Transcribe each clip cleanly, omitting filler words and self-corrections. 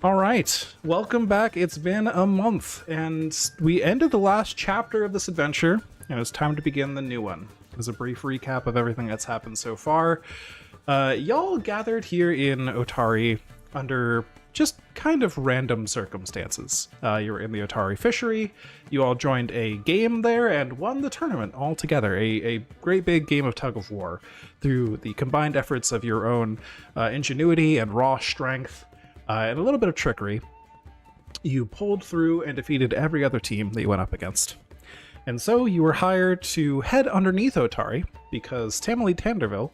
All right, welcome back. It's been a month, and we ended the last chapter of this adventure, and it's time to begin the new one. As a brief recap of everything that's happened so far, y'all gathered here in Otari under just kind of random circumstances. You were in the Otari fishery, you all joined a game there, and won the tournament all together. A great big game of tug of war through the combined efforts of your own ingenuity and raw strength. And a little bit of trickery, you pulled through and defeated every other team that you went up against. And so you were hired to head underneath Otari because Tamily Tanderville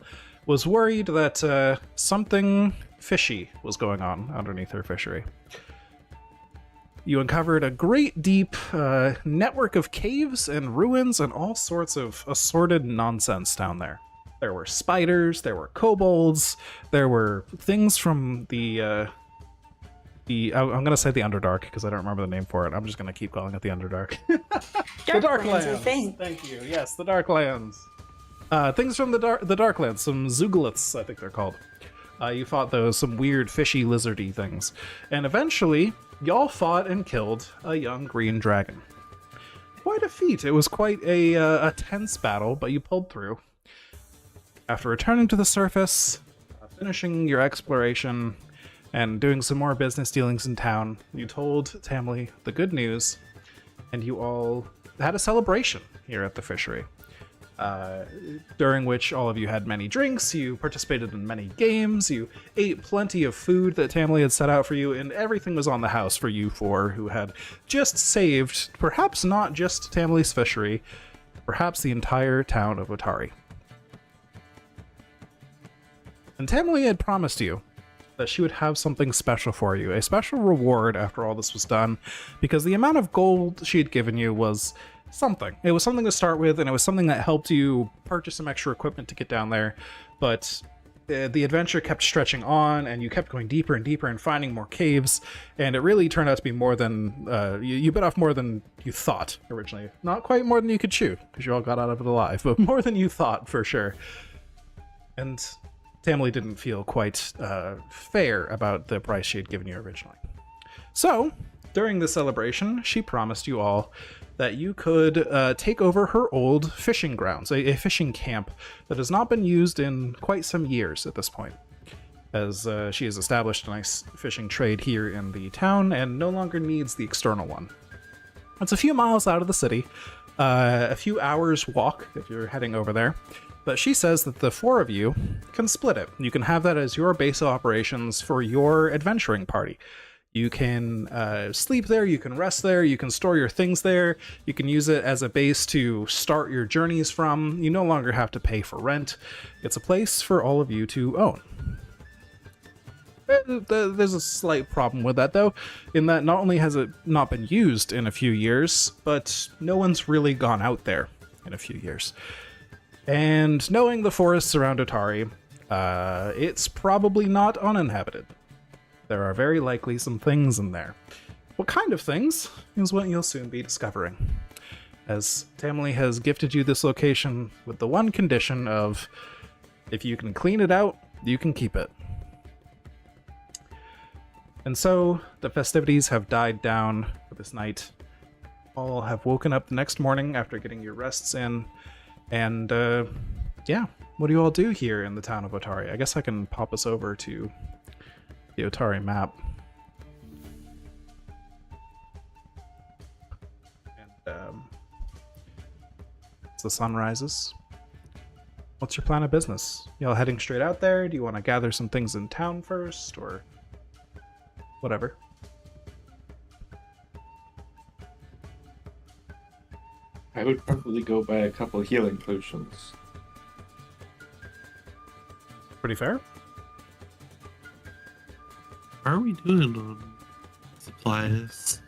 was worried that something fishy was going on underneath her fishery. You uncovered a great deep network of caves and ruins and all sorts of assorted nonsense down there. There were spiders, there were kobolds, there were things from I'm going to say the Underdark because I don't remember the name for it. I'm just going to keep calling it the Underdark. The Darklands, I think. Thank you. Yes, the Darklands. Things from the Darklands, some Zoogliths, I think they're called. You fought those, some weird fishy lizardy things. And eventually, y'all fought and killed a young green dragon. Quite a feat. It was quite a tense battle, but you pulled through. After returning to the surface, finishing your exploration, and doing some more business dealings in town, you told Tamily the good news, and you all had a celebration here at the fishery, during which all of you had many drinks, you participated in many games, you ate plenty of food that Tamily had set out for you, and everything was on the house for you four who had just saved, perhaps not just Tamily's fishery, perhaps the entire town of Otari. And Tamily had promised you that she would have something special for you, a special reward after all this was done, because the amount of gold she had given you was something. It was something to start with, and it was something that helped you purchase some extra equipment to get down there, but the adventure kept stretching on, and you kept going deeper and deeper and finding more caves, and it really turned out to be more than, you bit off more than you thought originally. Not quite more than you could chew, because you all got out of it alive, but more than you thought, for sure. And Tamily didn't feel quite fair about the price she had given you originally. So, during the celebration, she promised you all that you could take over her old fishing grounds, a fishing camp that has not been used in quite some years at this point, as she has established a nice fishing trade here in the town and no longer needs the external one. It's a few miles out of the city, a few hours walk if you're heading over there. But she says that the four of you can split it. You can have that as your base of operations for your adventuring party. You can sleep there, you can rest there, you can store your things there, you can use it as a base to start your journeys from. You no longer have to pay for rent. It's a place for all of you to own. There's a slight problem with that, though, in that not only has it not been used in a few years, but no one's really gone out there in a few years. And knowing the forests around Otari, it's probably not uninhabited. There are very likely some things in there. What kind of things is what you'll soon be discovering, as Tamily has gifted you this location with the one condition of, if you can clean it out, you can keep it. And so the festivities have died down for this night. All have woken up the next morning after getting your rests in. And, yeah, what do you all do here in the town of Otari? I guess I can pop us over to the Otari map. And, as the sun rises, what's your plan of business? Y'all heading straight out there? Do you want to gather some things in town first, or whatever? I would probably go buy a couple healing potions. Pretty fair. How are we doing on supplies?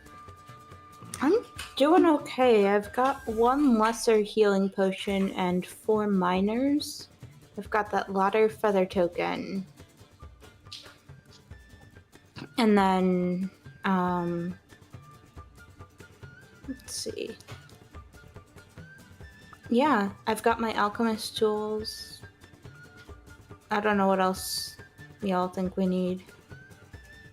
I'm doing okay. I've got one lesser healing potion and 4 minors. I've got that ladder feather token. And then, let's see. Yeah, I've got my alchemist tools. I don't know what else y'all think we need.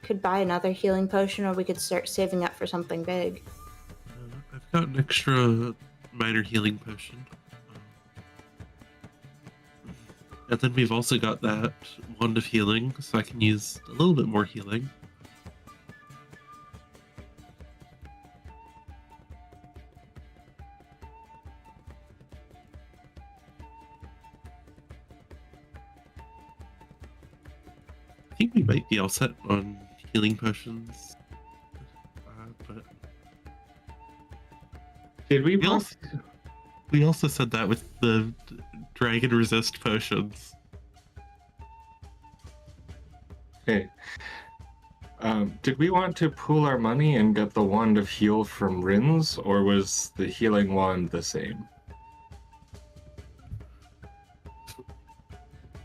could buy another healing potion, or we could start saving up for something big. I've got an extra minor healing potion. And then we've also got that wand of healing, so I can use a little bit more healing. I think we might be all set on healing potions. But Did we we also said that with the dragon resist potions. Okay. Did we want to pool our money and get the wand of heal from Rins, or was the healing wand the same?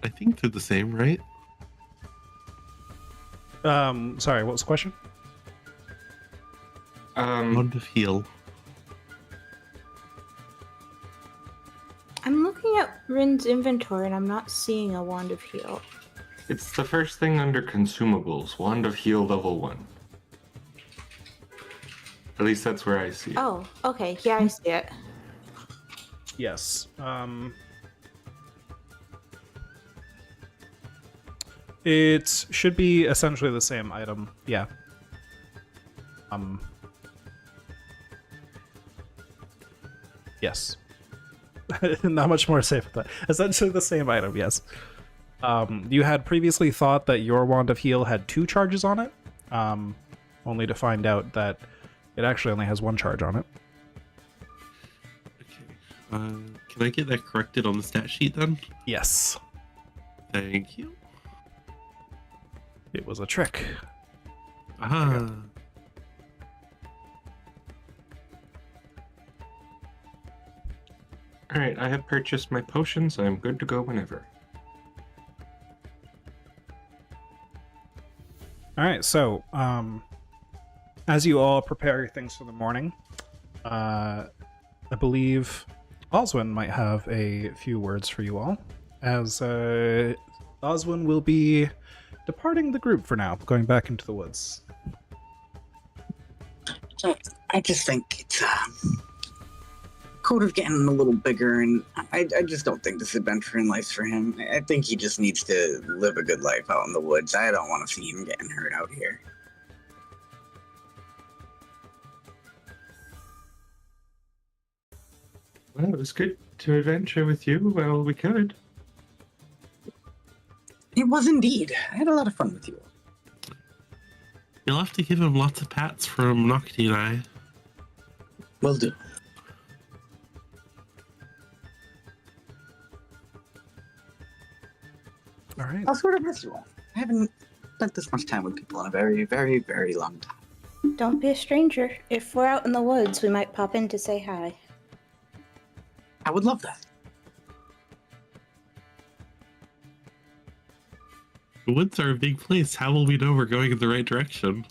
I think they're the same, right? Sorry, what was the question? Wand of heal. I'm looking at Rin's inventory and I'm not seeing a wand of heal. It's the first thing under consumables, wand of heal level 1. At least that's where I see it. Oh, okay. Yeah, I see it. Yes. It should be essentially the same item. Yeah. Yes. Not much more to say about that. Essentially the same item, yes. You had previously thought that your Wand of Heal had 2 charges on it, only to find out that it actually only has 1 charge on it. Okay. Can I get that corrected on the stat sheet then? Yes. Thank you. It was a trick. Aha. Alright, I have purchased my potions. I'm good to go whenever. Alright, so, as you all prepare your things for the morning, I believe Oswin might have a few words for you all, as Oswin will be departing the group for now, going back into the woods. So I just think it's Coda's getting a little bigger, and I just don't think this adventure in life's for him. I think he just needs to live a good life out in the woods. I don't want to see him getting hurt out here. Well, it was good to adventure with you while we could. It was indeed. I had a lot of fun with you. You'll have to give him lots of pats from Nocti and I. Will do. All right. I'll sort of miss you all. I haven't spent this much time with people in a very, very, very long time. Don't be a stranger. If we're out in the woods, we might pop in to say hi. I would love that. The woods are a big place. How will we know we're going in the right direction?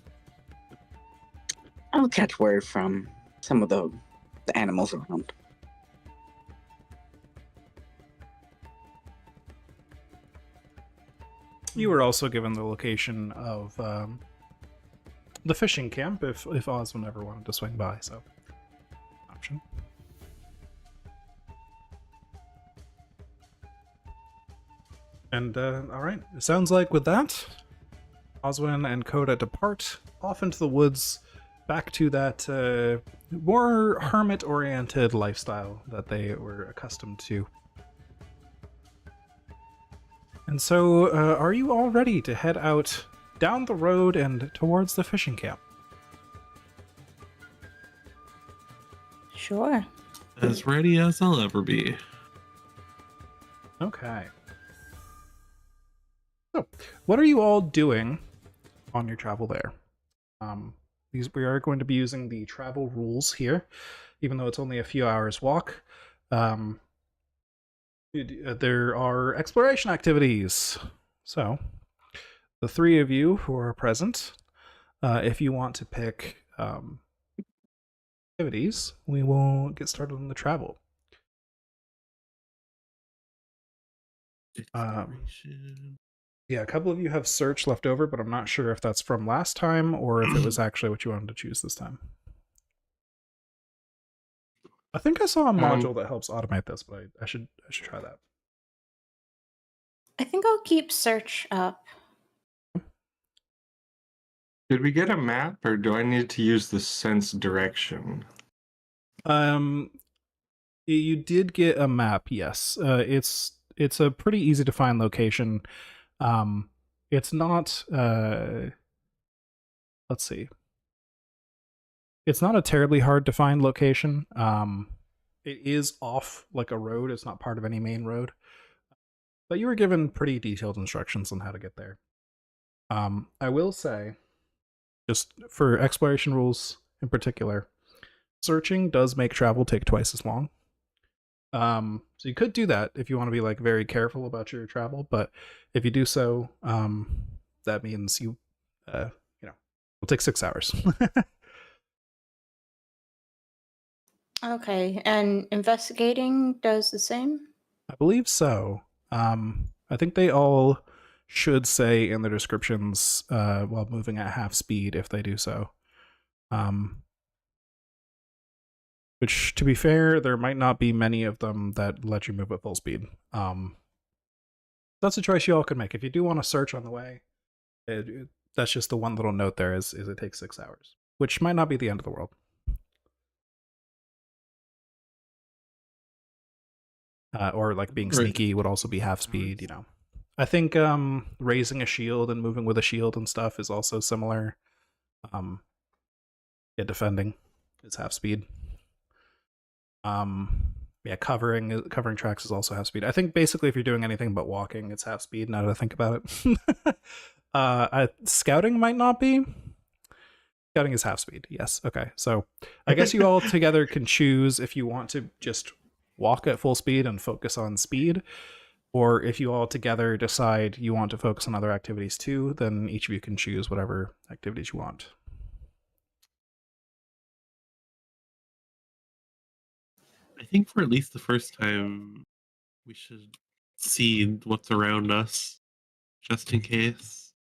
I'll catch word from some of the animals around. You were also given the location of the fishing camp if Oswin ever wanted to swing by, so option. And all right, it sounds like with that, Oswin and Coda depart off into the woods, back to that more hermit-oriented lifestyle that they were accustomed to. And so, are you all ready to head out down the road and towards the fishing camp? Sure. As ready as I'll ever be. Okay. So, what are you all doing on your travel there? We are going to be using the travel rules here, even though it's only a few hours walk. There are exploration activities. So, the 3 of you who are present, if you want to pick activities, we will get started on the travel. Exploration. Yeah, a couple of you have search left over, but I'm not sure if that's from last time or if it was actually what you wanted to choose this time. I think I saw a module that helps automate this, but I should try that. I think I'll keep search up. Did we get a map, or do I need to use the sense direction? You did get a map, yes. It's a pretty easy to find location. It's not. Let's see. It's not a terribly hard to find location. It is off like a road. It's not part of any main road. But you were given pretty detailed instructions on how to get there. I will say, just for exploration rules in particular, searching does make travel take twice as long. So you could do that if you want to be like very careful about your travel, but if you do so, that means you know, it'll take 6 hours. Okay, and investigating does the same? I believe so. I think they all should say in their descriptions while moving at half speed if they do so. Which, to be fair, there might not be many of them that let you move at full speed. That's a choice you all can make. If you do want to search on the way, that's just the one little note there is it takes 6 hours, which might not be the end of the world. Or like being sneaky would also be half speed, you know. I think raising a shield and moving with a shield and stuff is also similar. Yeah, defending is half speed. Yeah, covering tracks is also half speed. I think basically if you're doing anything but walking, it's half speed. Now that I think about it, scouting might not be. Scouting is half speed. Yes. Okay. So I guess you all together can choose if you want to just walk at full speed and focus on speed, or if you all together decide you want to focus on other activities too, then each of you can choose whatever activities you want. I think for at least the first time, we should see what's around us, just in case.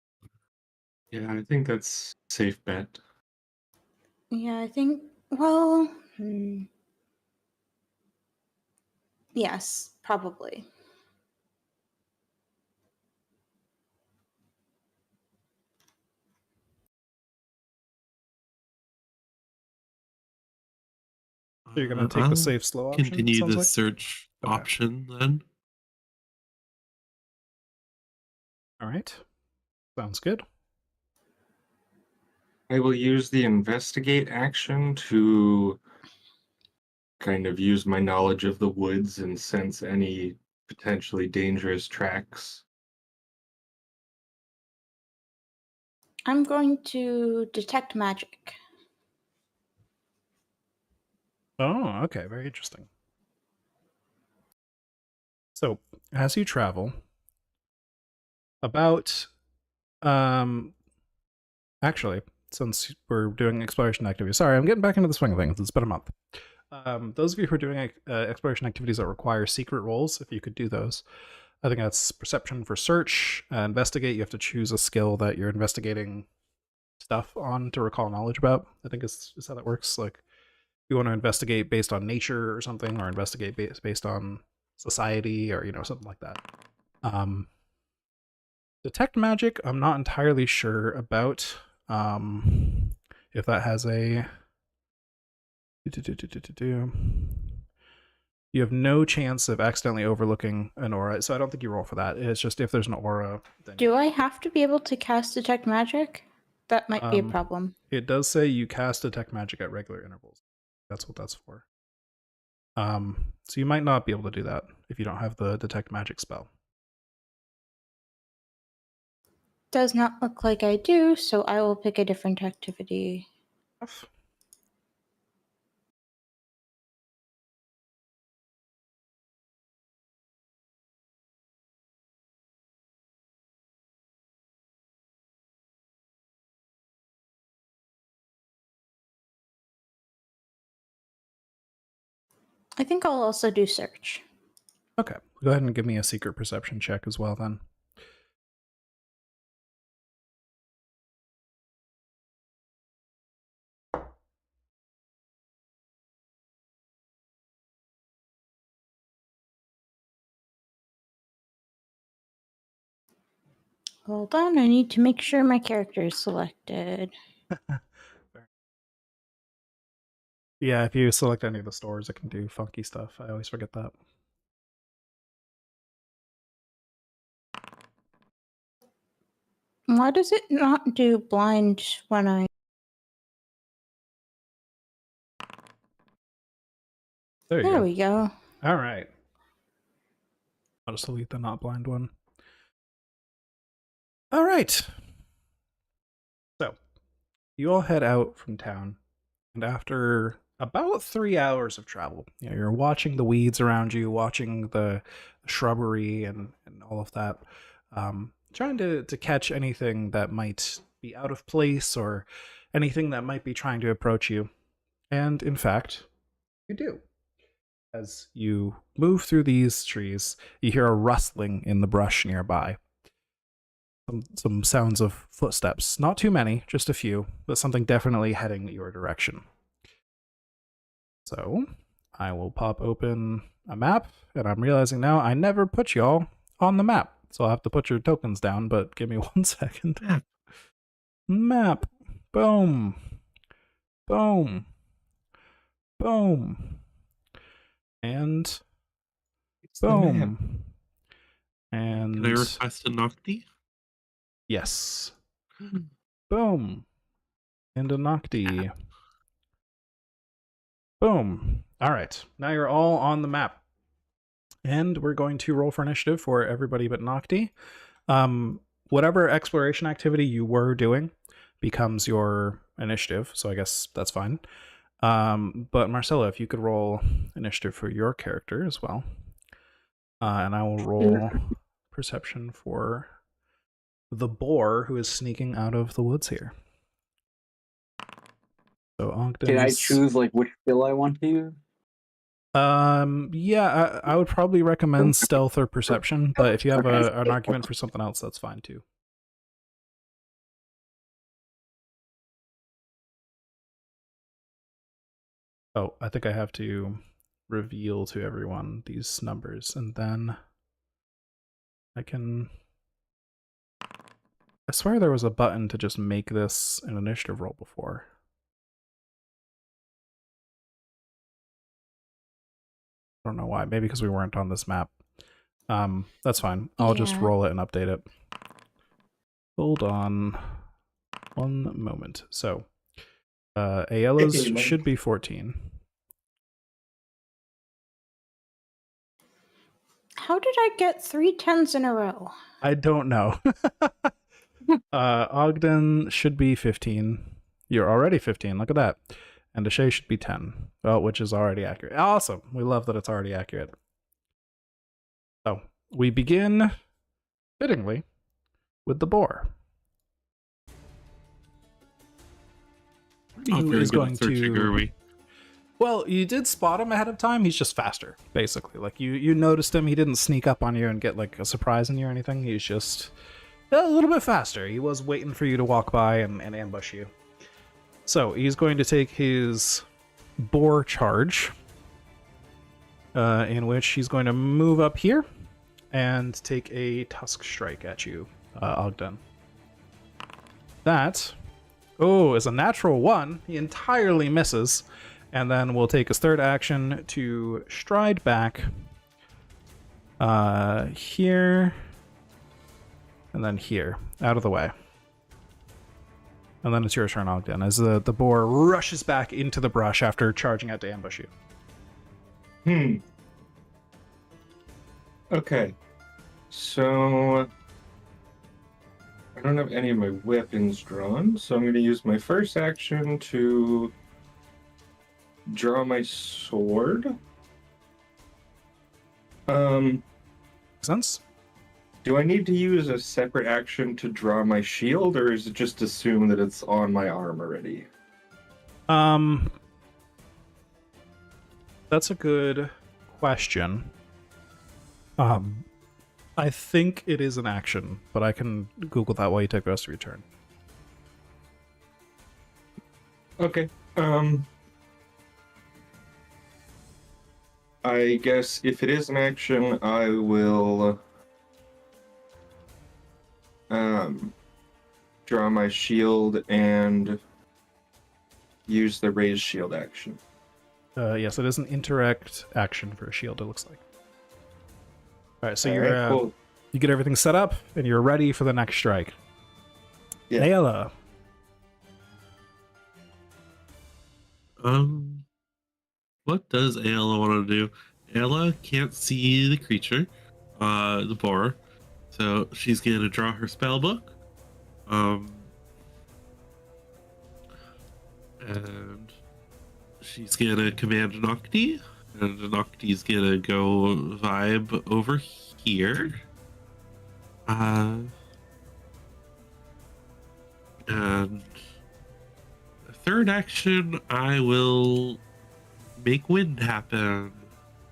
Yeah, I think that's a safe bet. Yeah, I think, well, yes, probably. So you're going to take I'll the safe slow option? continue sounds the like? search Okay. option then. All right. Sounds good. I will use the investigate action to kind of use my knowledge of the woods and sense any potentially dangerous tracks. I'm going to detect magic. Oh, okay. Very interesting. So, as you travel, about actually, since we're doing exploration activities, sorry, I'm getting back into the swing of things. It's been a month. Those of you who are doing exploration activities that require secret rolls, if you could do those, I think that's perception for search. Investigate, you have to choose a skill that you're investigating stuff on to recall knowledge about. I think is how that works. Like, you want to investigate based on nature or something, or investigate based on society, or something like that. Detect magic, I'm not entirely sure about. If that has a you have no chance of accidentally overlooking an aura, so I don't think you roll for that. It's just if there's an aura, then Do I have to be able to cast detect magic? That might be a problem. it does say you cast detect magic at regular intervals. That's what that's for. So you might not be able to do that if you don't have the detect magic spell. Does not look like I do, so I will pick a different activity. I think I'll also do search. Okay, go ahead and give me a secret perception check as well then. Hold on, I need to make sure my character is selected. Yeah, if you select any of the stores, it can do funky stuff. I always forget that. Why does it not do blind when I... There you There go. we go. All right. I'll just delete the not blind one. All right. So, you all head out from town, and after about 3 hours of travel, you're watching the weeds around you, watching the shrubbery and all of that, trying to catch anything that might be out of place or anything that might be trying to approach you. And in fact, you do. As you move through these trees, you hear a rustling in the brush nearby. Some sounds of footsteps. Not too many, just a few, but something definitely heading your direction. So, I will pop open a map, and I'm realizing now I never put y'all on the map. So I'll have to put your tokens down, but give me 1 second. Map. Map. Boom. Boom. Boom. And It's the map. boom. And Can I request a Nocti? yes. Boom. And a Nocti. Boom. All right. Now you're all on the map. And we're going to roll for initiative for everybody but Nocti. Whatever exploration activity you were doing becomes your initiative, so I guess that's fine. But Marcella, if you could roll initiative for your character as well. And I will roll perception for the boar who is sneaking out of the woods here. So Ogden's... Can I choose like which skill I want to use? Yeah, I would probably recommend stealth or perception, but if you have an argument for something else, that's fine too. Oh, I think I have to reveal to everyone these numbers, and then I can... I swear there was a button to just make this an initiative roll before. I don't know why. Maybe because we weren't on this map. That's fine. I'll just Yeah. roll it and update it. Hold on 1 moment. So, Ayala's Hey, Mike. should be 14. How did I get 3 10s in a row? I don't know. Ogden should be 15. You're already 15. Look at that. And Deshay should be 10. Well, which is already accurate. Awesome. We love that it's already accurate. So, we begin, fittingly, with the boar. Not Who very is good going at searching, are to... we? Well, you did spot him ahead of time. He's just faster, basically. Like, you noticed him. He didn't sneak up on you and get, like, a surprise in you or anything. He's just a little bit faster. He was waiting for you to walk by and ambush you. So, he's going to take his boar charge, in which he's going to move up here and take a tusk strike at you, Ogden. That, is a natural 1. He entirely misses. And then we'll take his third action to stride back here and then here, out of the way. And then it's your turn, Ogden, as the boar rushes back into the brush after charging out to ambush you. Okay. So I don't have any of my weapons drawn, so I'm going to use my first action to draw my sword. Makes sense? Do I need to use a separate action to draw my shield, or is it just assume that it's on my arm already? That's a good question. I think it is an action, but I can Google that while you take the rest of your turn. Okay. I guess if it is an action, I will draw my shield and use the raise shield action. Yes, it is an interact action for a shield, it looks like. Alright, so Alright, cool. you get everything set up, and you're ready for the next strike. Yeah. Ayla. What does Ayla want to do? Ayla can't see the creature, the boar, so she's going to draw her spell book. And she's going to command Nocti, and Nocti's going to go vibe over here. And third action, I will make wind happen.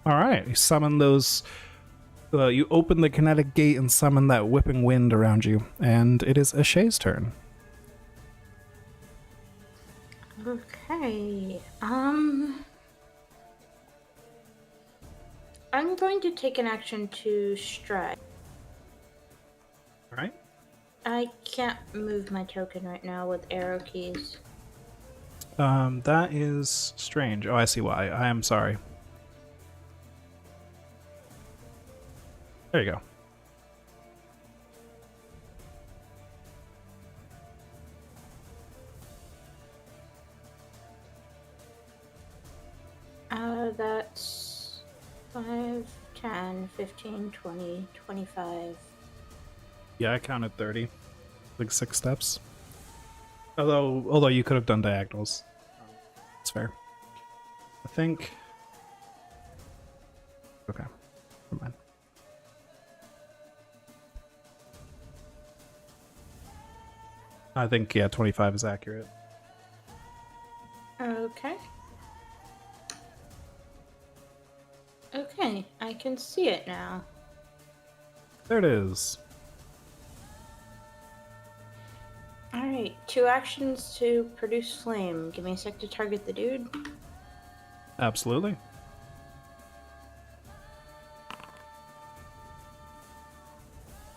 Alright, you summon those. You open the kinetic gate and summon that whipping wind around you, and it is Ashay's turn. Okay. I'm going to take an action to strike. Alright. I can't move my token right now with arrow keys. That is strange. Oh, I see why. I am sorry. There you go. That's 5, 10, 15, 20, 25. Yeah, I counted 30. Like 6 steps. Although you could have done diagonals. It's fair. I think... Okay. Never mind. I think, yeah, 25 is accurate. Okay. Okay, I can see it now. There it is. Alright, 2 actions to produce flame. Give me a sec to target the dude. Absolutely.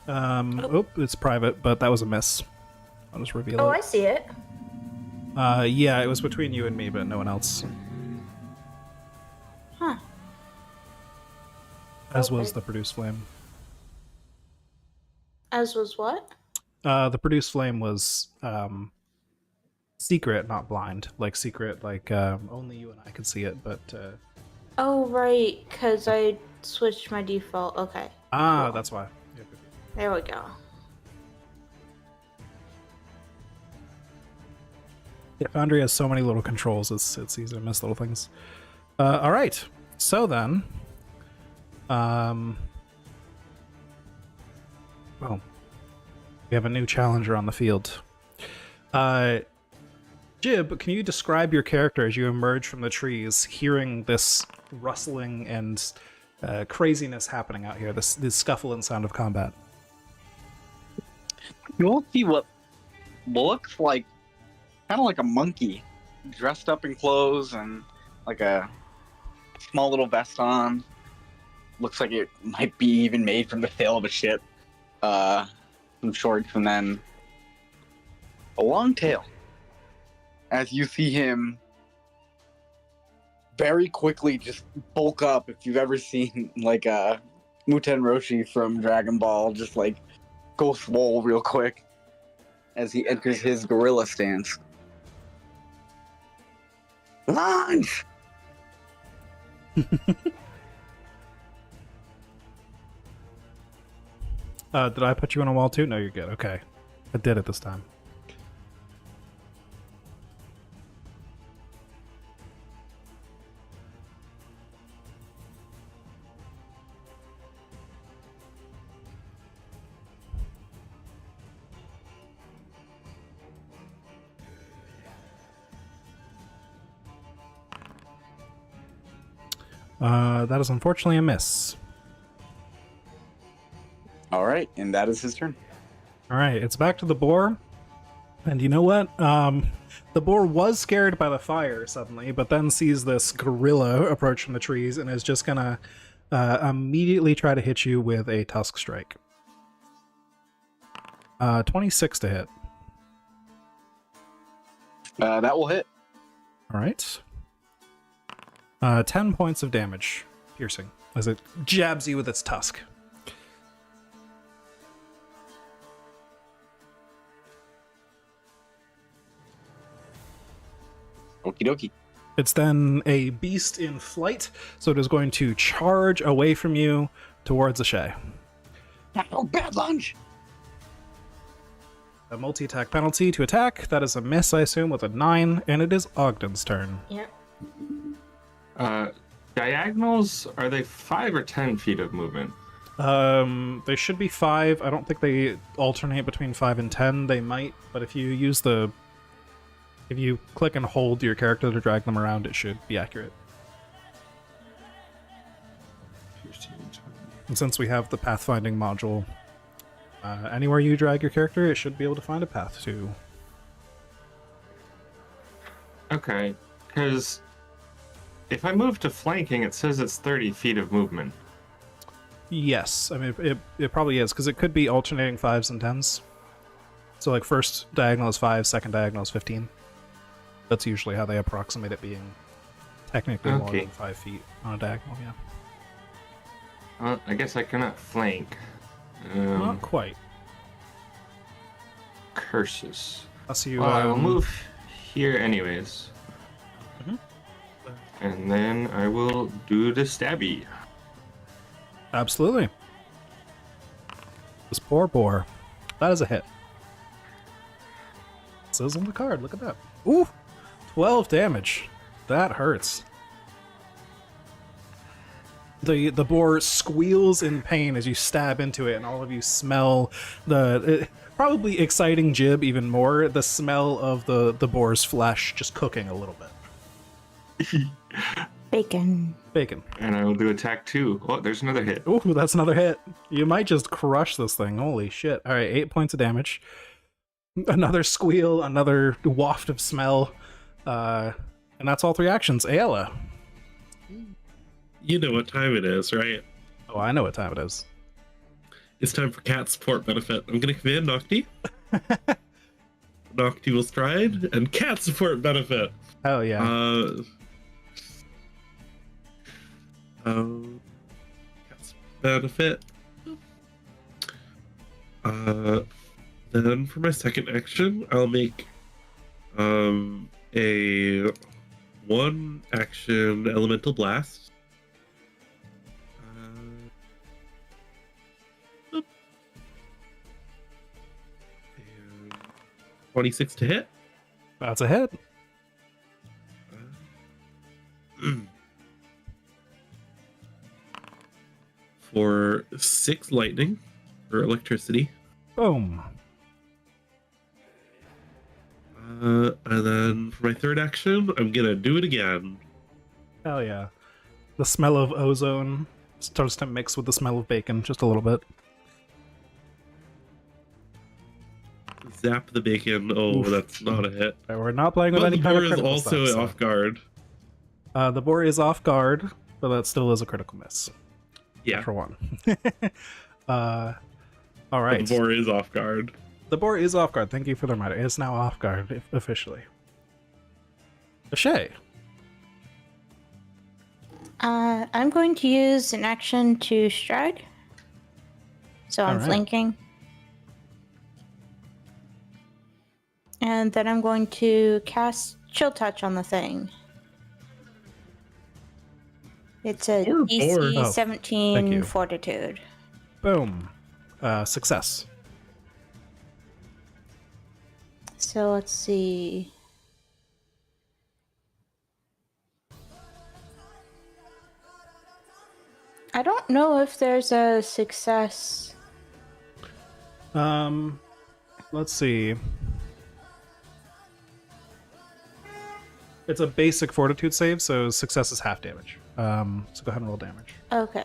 Oh, it's private, but that was a miss. I'll just reveal Oh, it. I see it. Yeah, it was between you and me, but no one else. Huh. As was Okay. the produce flame. As was what? The produce flame was secret, not blind. Like secret, like only you and I could see it, but Oh, right, because I switched my default. Okay, cool. that's why. Yep. There we go. Yeah, Foundry has so many little controls, it's easy to miss little things. All right, so then, well, we have a new challenger on the field. Jib, can you describe your character as you emerge from the trees, hearing this rustling and craziness happening out here, this scuffle and sound of combat? You will see what looks like kind of like a monkey dressed up in clothes and like a small little vest on. Looks like it might be even made from the tail of a ship. Some shorts and then a long tail. As you see him very quickly just bulk up. If you've ever seen like Muten Roshi from Dragon Ball, just like go swole real quick as he enters his gorilla stance. Launch! Did I put you on a wall too? No, you're good. Okay. I did it this time. That is unfortunately a miss. All right, and that is his turn. All right, it's back to the boar. And you know what? The boar was scared by the fire suddenly, but then sees this gorilla approach from the trees and is just gonna immediately try to hit you with a tusk strike. 26 to hit. That will hit. All right. 10 points of damage, piercing, as it jabs you with its tusk. Okie dokie. It's then a beast in flight, so it is going to charge away from you towards the Shay. Oh, bad lunge! A multi-attack penalty to attack. That is a miss, I assume, with a 9, and it is Ogden's turn. Yep. Diagonals, are they 5 or 10 feet of movement? They should be 5. I don't think they alternate between 5 and 10. They might, but if you click and hold your character to drag them around, it should be accurate. 15, 20. And since we have the pathfinding module, anywhere you drag your character, it should be able to find a path to. Okay, because if I move to flanking, it says it's 30 feet of movement. Yes, I mean, it probably is, because it could be alternating 5s and 10s. So, like, first diagonal is 5, second diagonal is 15. That's usually how they approximate it being technically more Okay. than 5 feet on a diagonal, yeah. I guess I cannot flank. Not quite. Curses. Unless you, Well, I will move here anyways. Mhm. And then I will do the stabby. Absolutely. This poor boar. That is a hit. It says on the card, look at that. Ooh! 12 damage. That hurts. The boar squeals in pain as you stab into it, and all of you smell the probably exciting Jib even more, the smell of the boar's flesh just cooking a little bit. Bacon. Bacon. And I will do attack 2. Oh, there's another hit. Ooh, that's another hit. You might just crush this thing. Holy shit. All right, 8 points of damage. Another squeal, another waft of smell. And that's all 3 actions. Ayala. You know what time it is, right? Oh, I know what time it is. It's time for cat support benefit. I'm going to command Nocti. Nocti will stride, and cat support benefit. Hell yeah. Cat's benefit. Then for my second action, I'll make a 1 action elemental blast. And 26 to hit. That's a hit. For 6 lightning or electricity. Boom. And then for my third action, I'm gonna do it again. Hell yeah. The smell of ozone starts to mix with the smell of bacon just a little bit. Zap the bacon. Oh, Oof. that's not a hit. We're not playing with But any the kind of boar is critical also stuff, so- off guard. The boar is off guard, but that still is a critical miss. Yeah, For one. All but right. the boar is off guard. The boar is off guard. Thank you for the reminder. It is now off guard officially. Shay. I'm going to use an action to stride. So I'm Alright. flanking. And then I'm going to cast Chill Touch on the thing. It's a Poor boar. DC Oh, thank you. 17 Fortitude. Boom. Success. So let's see. I don't know if there's a success. Let's see. It's a basic fortitude save, so success is half damage. So go ahead and roll damage. Okay.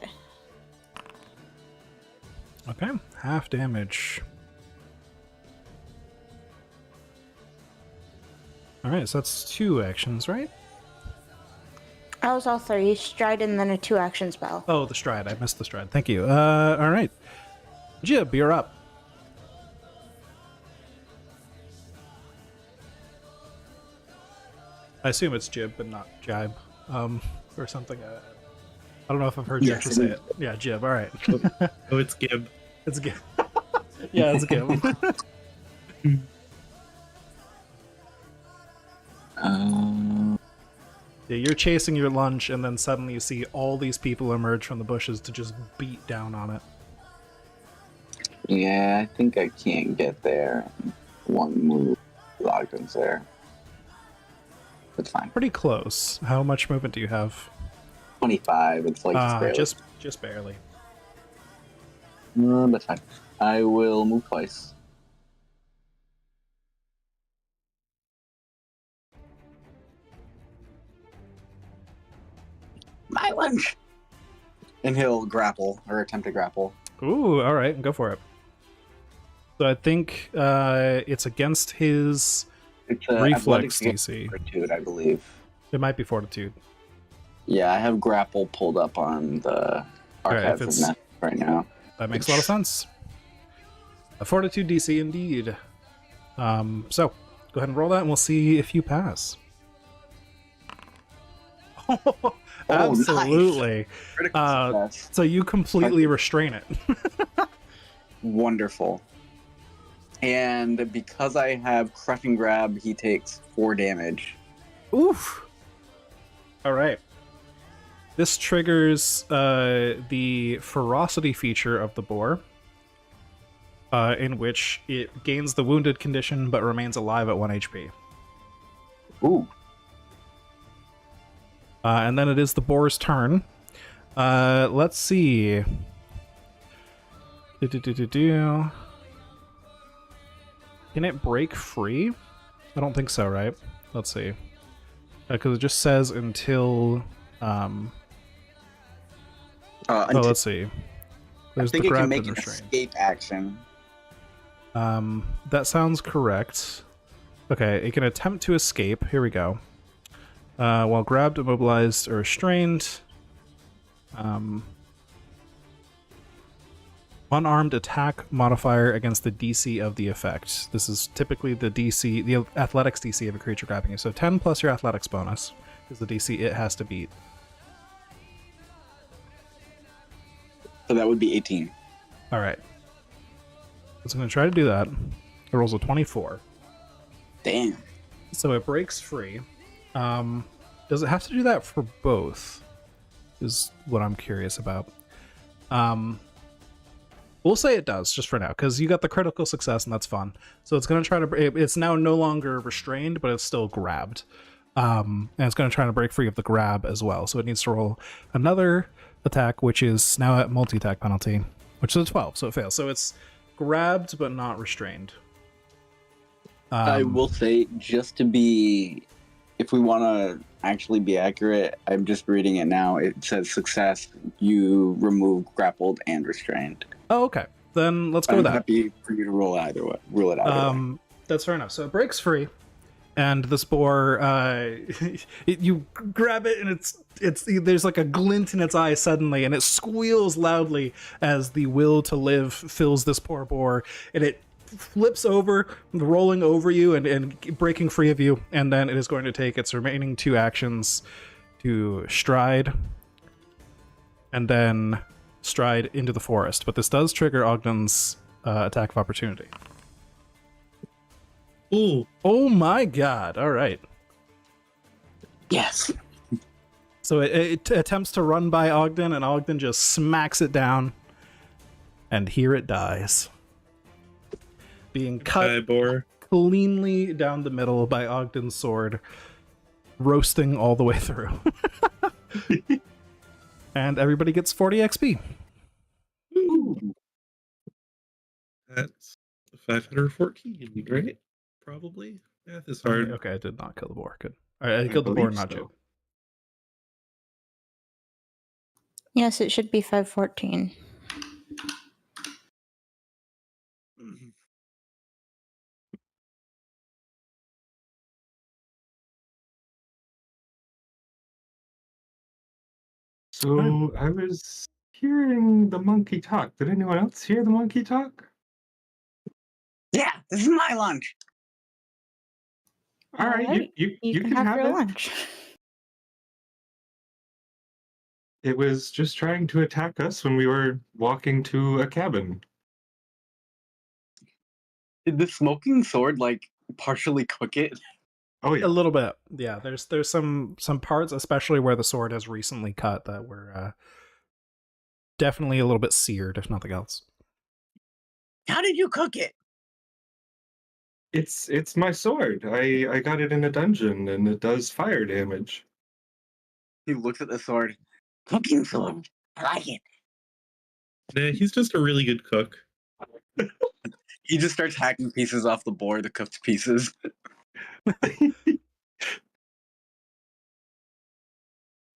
Okay, half damage. Alright, so that's 2 actions, right? That was all 3. Stride and then a 2-action spell. Oh, the stride. I missed the stride. Thank you. Alright. Jib, you're up. I assume it's jib, but not jibe, or something. I don't know if I've heard Yes, Jib it say is. it. Yeah, jib. All right. Oh, it's Gib. It's good. Yeah, it's good. Yeah, you're chasing your lunch, and then suddenly you see all these people emerge from the bushes to just beat down on it. Yeah, I think I can't get there. One move. Ogden's there. That's fine. Pretty close. How much movement do you have? 25. It's like just barely. Just barely. That's fine. I will move twice. My lunch. And he'll grapple or attempt to grapple. Ooh, all right, go for it. So I think it's against his It's reflex athletics against DC. fortitude, I believe. It might be fortitude. Yeah, I have grapple pulled up on the Alright, if Archives of it's- Nest right now. That makes a lot of sense. A fortitude DC indeed. So go ahead and roll that, and we'll see if you pass. Absolutely. Critical success. So you completely restrain it. Wonderful. And because I have crushing grab, he takes 4 damage. Oof. All right. This triggers the ferocity feature of the boar, in which it gains the wounded condition but remains alive at 1 HP. Ooh. And then it is the boar's turn. Let's see. Do. Can it break free? I don't think so, right? Let's see. Because it just says until... Oh, let's see. There's I think the it grab can make and an restrain. escape action. That sounds correct. Okay, it can attempt to escape. Here we go. While grabbed, immobilized, or restrained. Unarmed attack modifier against the DC of the effect. This is typically the DC, the athletics DC of a creature grabbing you. So 10 plus your athletics bonus is the DC it has to beat. So that would be 18. All right. So I'm going to try to do that. It rolls a 24. Damn. So it breaks free. Does it have to do that for both? Is what I'm curious about. We'll say it does, just for now, because you got the critical success, and that's fun. So it's going to try to... It's now no longer restrained, but it's still grabbed. And it's going to try to break free of the grab as well. So it needs to roll another attack, which is now at multi-attack penalty, which is a 12, so it fails. So it's grabbed, but not restrained. I will say, just to be... If we want to actually be accurate, I'm just reading it now. It says success, you remove grappled and restrained. Oh, okay. Then let's go I'm with that. happy for you to rule it either way. Rule it either way. That's fair enough. So it breaks free, and the spore, you grab it, and it's there's like a glint in its eye suddenly, and it squeals loudly as the will to live fills this poor boar, and it flips over, rolling over you and breaking free of you, and then it is going to take its remaining 2 actions to stride, and then stride into the forest. But this does trigger Ogden's attack of opportunity. Ooh. Oh my god, all right. Yes. So it attempts to run by Ogden, and Ogden just smacks it down, and here it dies. Being cut Boar. cleanly down the middle by Ogden's sword, roasting all the way through. And everybody gets 40 XP. That's 514, right? Probably. Math is hard. Okay, I did not kill the boar. Good. All right, I killed the boar, believe not so. Jib. Yes, it should be 514. Mhm. So I was hearing the monkey talk. Did anyone else hear the monkey talk? Yeah, this is my lunch. All right, Alright, you can can have have your it. lunch. It was just trying to attack us when we were walking to a cabin. Did the smoking sword like partially cook it? Oh A yeah. little bit, yeah. There's some parts, especially where the sword has recently cut, that were definitely a little bit seared, if nothing else. How did you cook it? It's my sword. I got it in a dungeon and it does fire damage. He looks at the sword. Cooking sword. I like it. Nah, he's just a really good cook. He just starts hacking pieces off the board, the cooked pieces.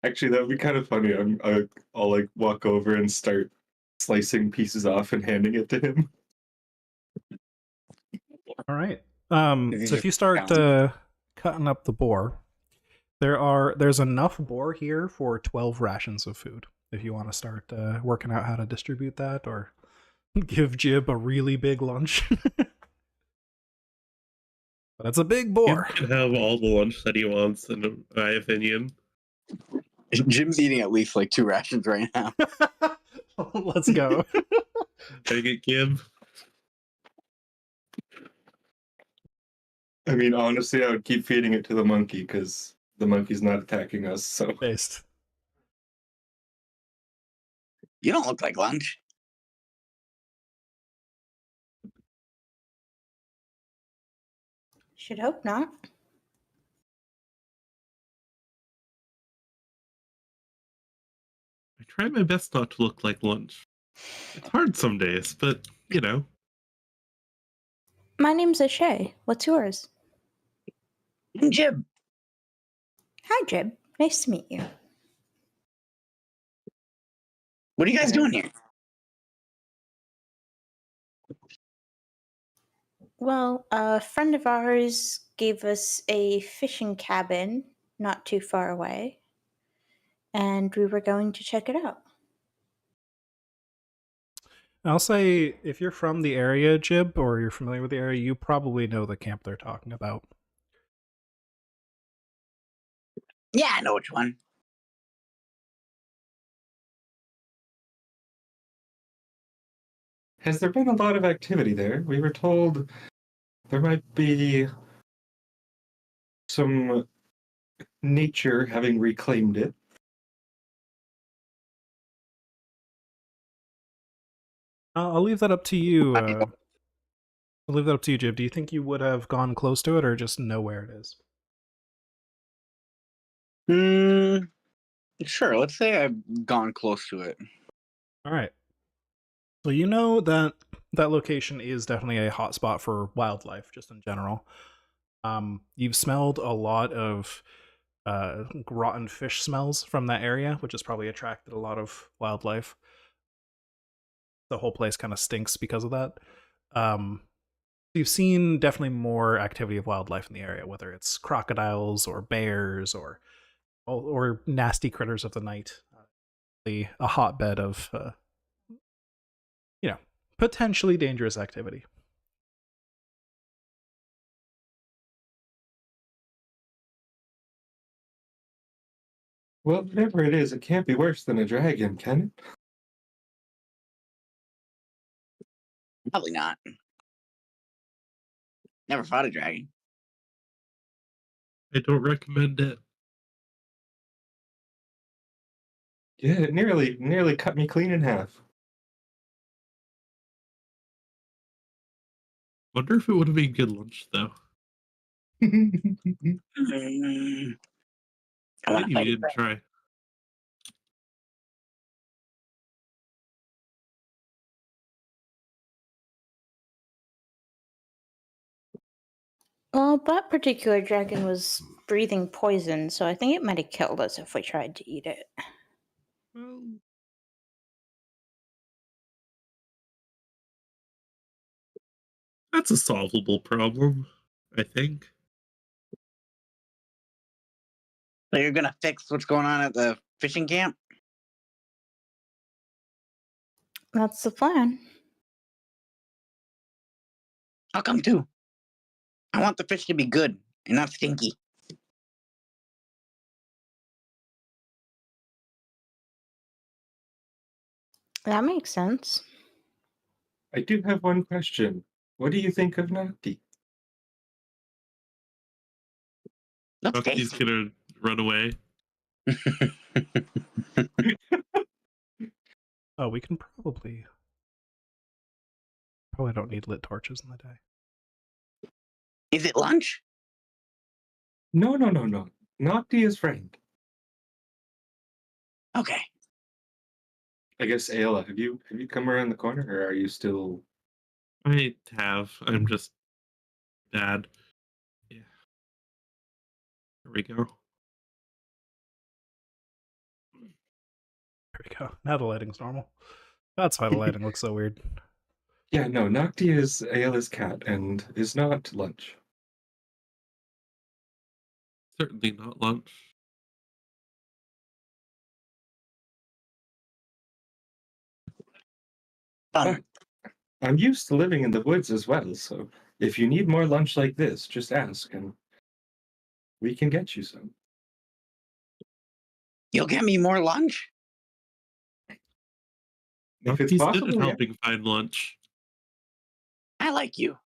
Actually, that would be kind of funny. I'll like walk over and start slicing pieces off and handing it to him. All right. Is he So if just you start pounding? cutting up the boar, there's enough boar here for 12 rations of food. If you want to start working out how to distribute that, or give Jib a really big lunch. But it's a big He boar. can have all the lunch that he wants, in my opinion. Jim's eating at least like 2 rations right now. Let's go. Take it, Gib. I mean, honestly, I would keep feeding it to the monkey because the monkey's not attacking us. So Based. You don't look like lunch. Should hope not. I try my best not to look like lunch. It's hard some days, but you know. My name's Ashay. What's yours? Jim. Hi, Jib. Nice to meet you. What are you guys doing here? Well, a friend of ours gave us a fishing cabin not too far away, and we were going to check it out. I'll say, if you're from the area, Jib, or you're familiar with the area, you probably know the camp they're talking about. Yeah, I know which one. has there been a lot of activity there? We were told there might be some nature having reclaimed it. I'll leave that up to you. I'll leave that up to you, Jib. Do you think you would have gone close to it, or just know where it is? Sure, let's say I've gone close to it. All right. So you know that that location is definitely a hotspot for wildlife, just in general. You've smelled a lot of rotten fish smells from that area, which has probably attracted a lot of wildlife. The whole place kind of stinks because of that. You've seen definitely more activity of wildlife in the area, whether it's crocodiles or bears or nasty critters of the night. A hotbed of potentially dangerous activity. Well, whatever it is, it can't be worse than a dragon, can it? Probably not. Never fought a dragon. I don't recommend it. Yeah, it nearly cut me clean in half. Wonder if it would have been good lunch though. Mm, I want to Maybe fight you a didn't dragon. try. Well, that particular dragon was breathing poison, so I think it might have killed us if we tried to eat it. Well, that's a solvable problem, I think. So you're gonna fix what's going on at the fishing camp? That's the plan. I'll come too. I want the fish to be good. You're not stinky. That makes sense. I do have one question. What do you think of Nocti? Looks Nocti's tasty. gonna run away. Oh, we can probably don't need lit torches in the day. Is it lunch? No. Nocti is friend. Okay. I guess Ayla, have you come around the corner, or are you still? I have. I'm just bad. Yeah. There we go. There we go. Now the lighting's normal. That's why the lighting looks so weird. Yeah, no. Nocti is Ayla's cat and is not lunch. Certainly not lunch. I'm used to living in the woods as well, so if you need more lunch like this, just ask and we can get you some. You'll get me more lunch? If it's Nocti's good possible, at yeah. helping find lunch. I like you.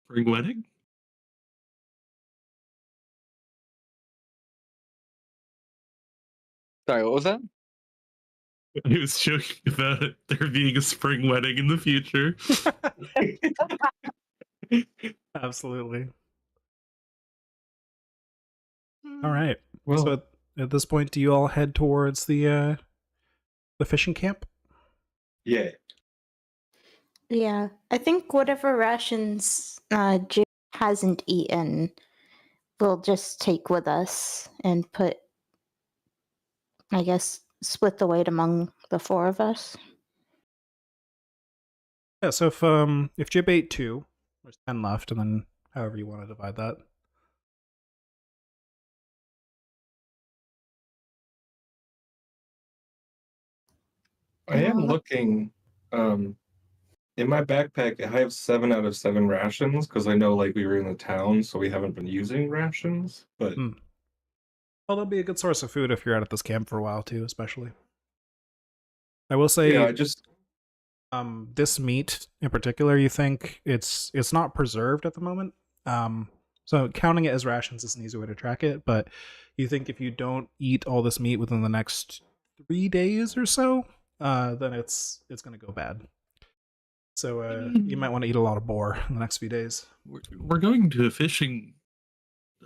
Spring wedding? Sorry, what was that? I was joking about it, there being a spring wedding in the future. Absolutely. All right. Well, So at this point, do you all head towards the fishing camp? yeah. Yeah, I think whatever rations Jim hasn't eaten, we'll just take with us and put, I guess, split the weight among the four of us. Yeah. So if Jib ate 2, there's 10 left, and then however you want to divide that. I am looking in my backpack. I have 7 out of 7 rations because I know like we were in the town, so we haven't been using rations. But Well, that'll be a good source of food if you're out at this camp for a while too, especially. I will say, yeah, I just this meat in particular, you think it's not preserved at the moment. So counting it as rations is an easy way to track it, but you think if you don't eat all this meat within the next 3 days or so, then it's going to go bad. So you might want to eat a lot of boar in the next few days. We're going to a fishing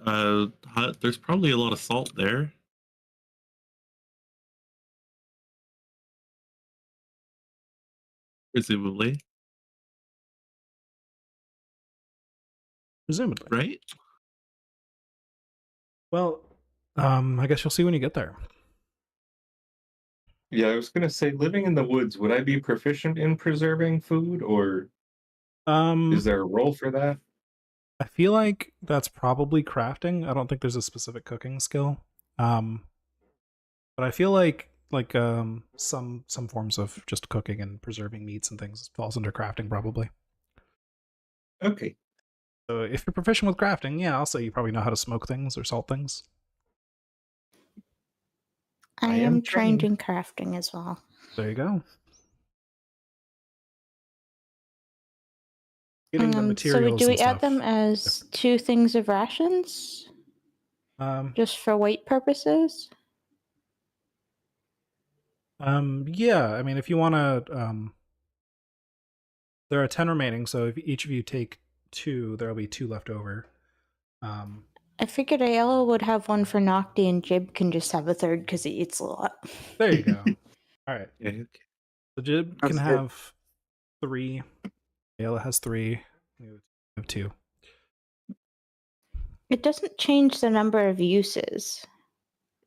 hut. There's probably a lot of salt there. Presumably. Presumably. Right? Well, I guess you'll see when you get there. yeah, I was gonna say, living in the woods, would I be proficient in preserving food, or is there a role for that? I feel like that's probably crafting. I don't think there's a specific cooking skill. But I feel like some forms of just cooking and preserving meats and things falls under crafting probably. Okay. So if you're proficient with crafting, yeah, I'll say you probably know how to smoke things or salt things. I am am trained trained. in crafting as well. There you go. Getting the So materials do we and add stuff. them as 2 things of rations, just for weight purposes? Yeah, I mean, if you want to, there are 10 remaining, so if each of you take 2, there'll be 2 left over. I figured Ayala would have one for Nocti and Jib can just have a third because he eats a lot. There you go. All right. Yeah, okay. So Jib That's can good. have 3. Ayla has 3. You have 2. It doesn't change the number of uses.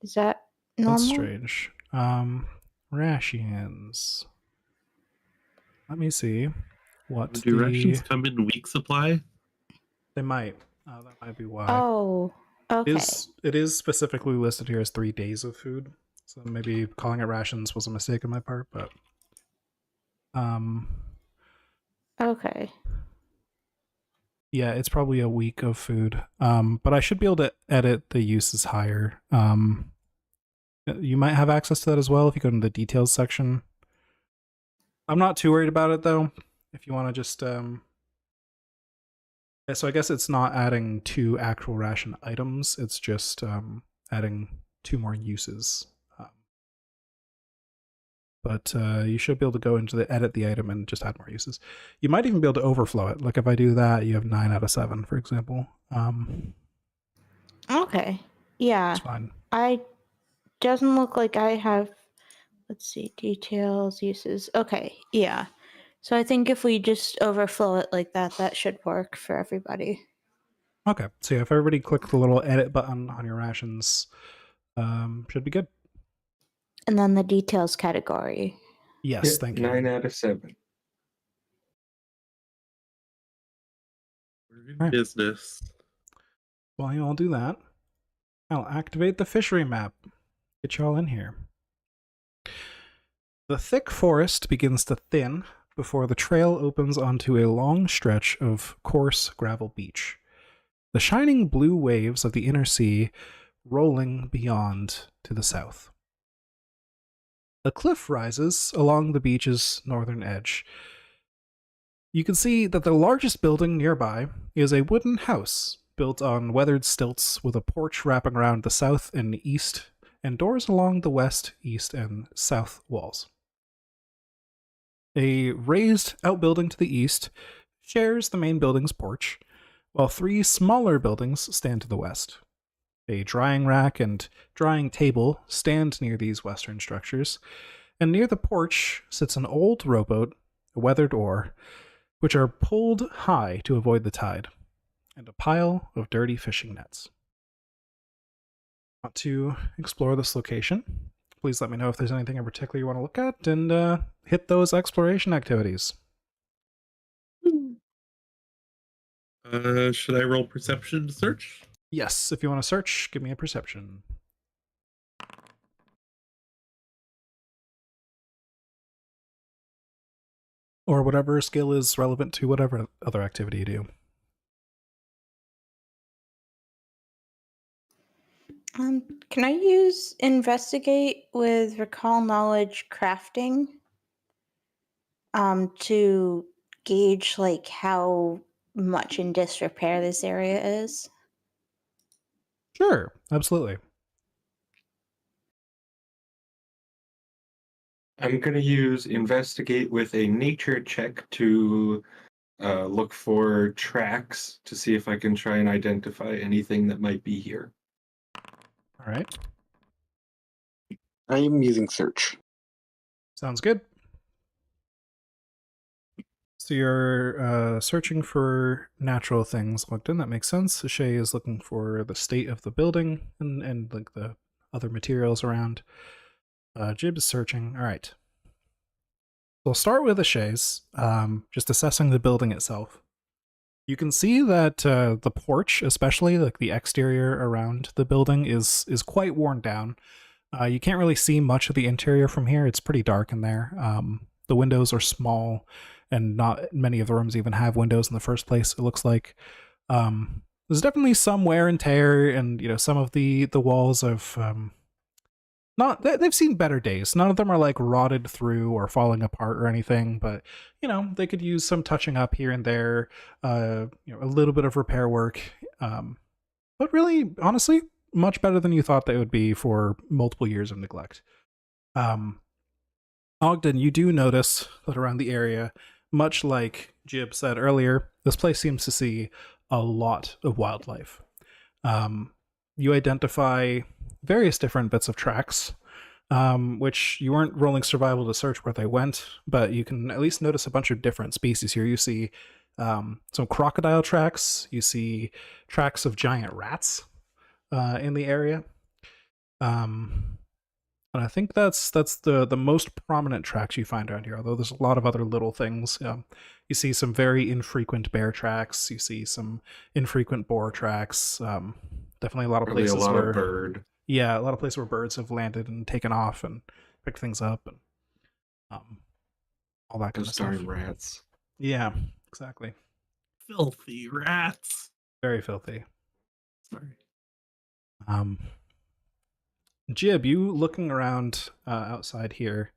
Is that normal? That's strange. Rations. Let me see. What Do rations come in week supply? They might. That might be why. Oh, okay. It is specifically listed here as 3 days of food. So maybe calling it rations was a mistake on my part, but Okay. Yeah, it's probably a week of food. But I should be able to edit the uses higher. You might have access to that as well if you go to the details section. I'm not too worried about it though. If you want to just yeah, so I guess it's not adding 2 actual ration items. It's just adding 2 more uses. But you should be able to go into the edit the item and just add more uses. You might even be able to overflow it. Like if I do that, you have 9 out of 7, for example. Okay. Yeah. It's fine. I doesn't look like I have. Let's see, details, uses. Okay, yeah. So I think if we just overflow it like that, that should work for everybody. Okay, so yeah, if everybody click the little edit button on your rations, should be good. And then the details category. Yes, Yep, thank you. 9 out of 7. We're in Right. business. While you all do that, I'll activate the fishery map. Get y'all in here. The thick forest begins to thin before the trail opens onto a long stretch of coarse gravel beach. The shining blue waves of the inner sea rolling beyond to the south. A cliff rises along the beach's northern edge. You can see that the largest building nearby is a wooden house built on weathered stilts with a porch wrapping around the south and east and doors along the west, east, and south walls. A raised outbuilding to the east shares the main building's porch, while 3 smaller buildings stand to the west. A drying rack and drying table stand near these western structures, and near the porch sits an old rowboat, a weathered oar, which are pulled high to avoid the tide, and a pile of dirty fishing nets. Want to explore this location? Please let me know if there's anything in particular you want to look at, and hit those exploration activities. Should I roll perception to search? Yes, if you want to search, give me a perception. Or whatever skill is relevant to whatever other activity you do. Can I use investigate with recall knowledge crafting to gauge like how much in disrepair this area is? Sure, absolutely. I'm going to use investigate with a nature check to look for tracks to see if I can try and identify anything that might be here. All right, I am using search. sounds good. So you're searching for natural things looked in. That makes sense. Shay is looking for the state of the building and like the other materials around. Jib is searching. All right. So I'll start with Shay's, just assessing the building itself. You can see that the porch, especially like the exterior around the building, is quite worn down. You can't really see much of the interior from here. It's pretty dark in there. The windows are small, and not many of the rooms even have windows in the first place, it looks like. There's definitely some wear and tear, and some of the walls have they've seen better days. None of them are like rotted through or falling apart or anything, but they could use some touching up here and there, a little bit of repair work. But really, honestly, much better than you thought they would be for multiple years of neglect. Ogden, you do notice that around the area, much like Jib said earlier, this place seems to see a lot of wildlife. You identify various different bits of tracks, which you weren't rolling survival to search where they went, but you can at least notice a bunch of different species here. You see some crocodile tracks, you see tracks of giant rats in the area. And I think that's the most prominent tracks you find around here, although there's a lot of other little things. You see some very infrequent bear tracks, you see some infrequent boar tracks, definitely a lot of Probably places a lot where of bird. Yeah, a lot of places where birds have landed and taken off and picked things up and all that kind Those of stuff. darn rats. Yeah, exactly. Filthy rats. Very filthy. Sorry. Jib, you looking around outside here.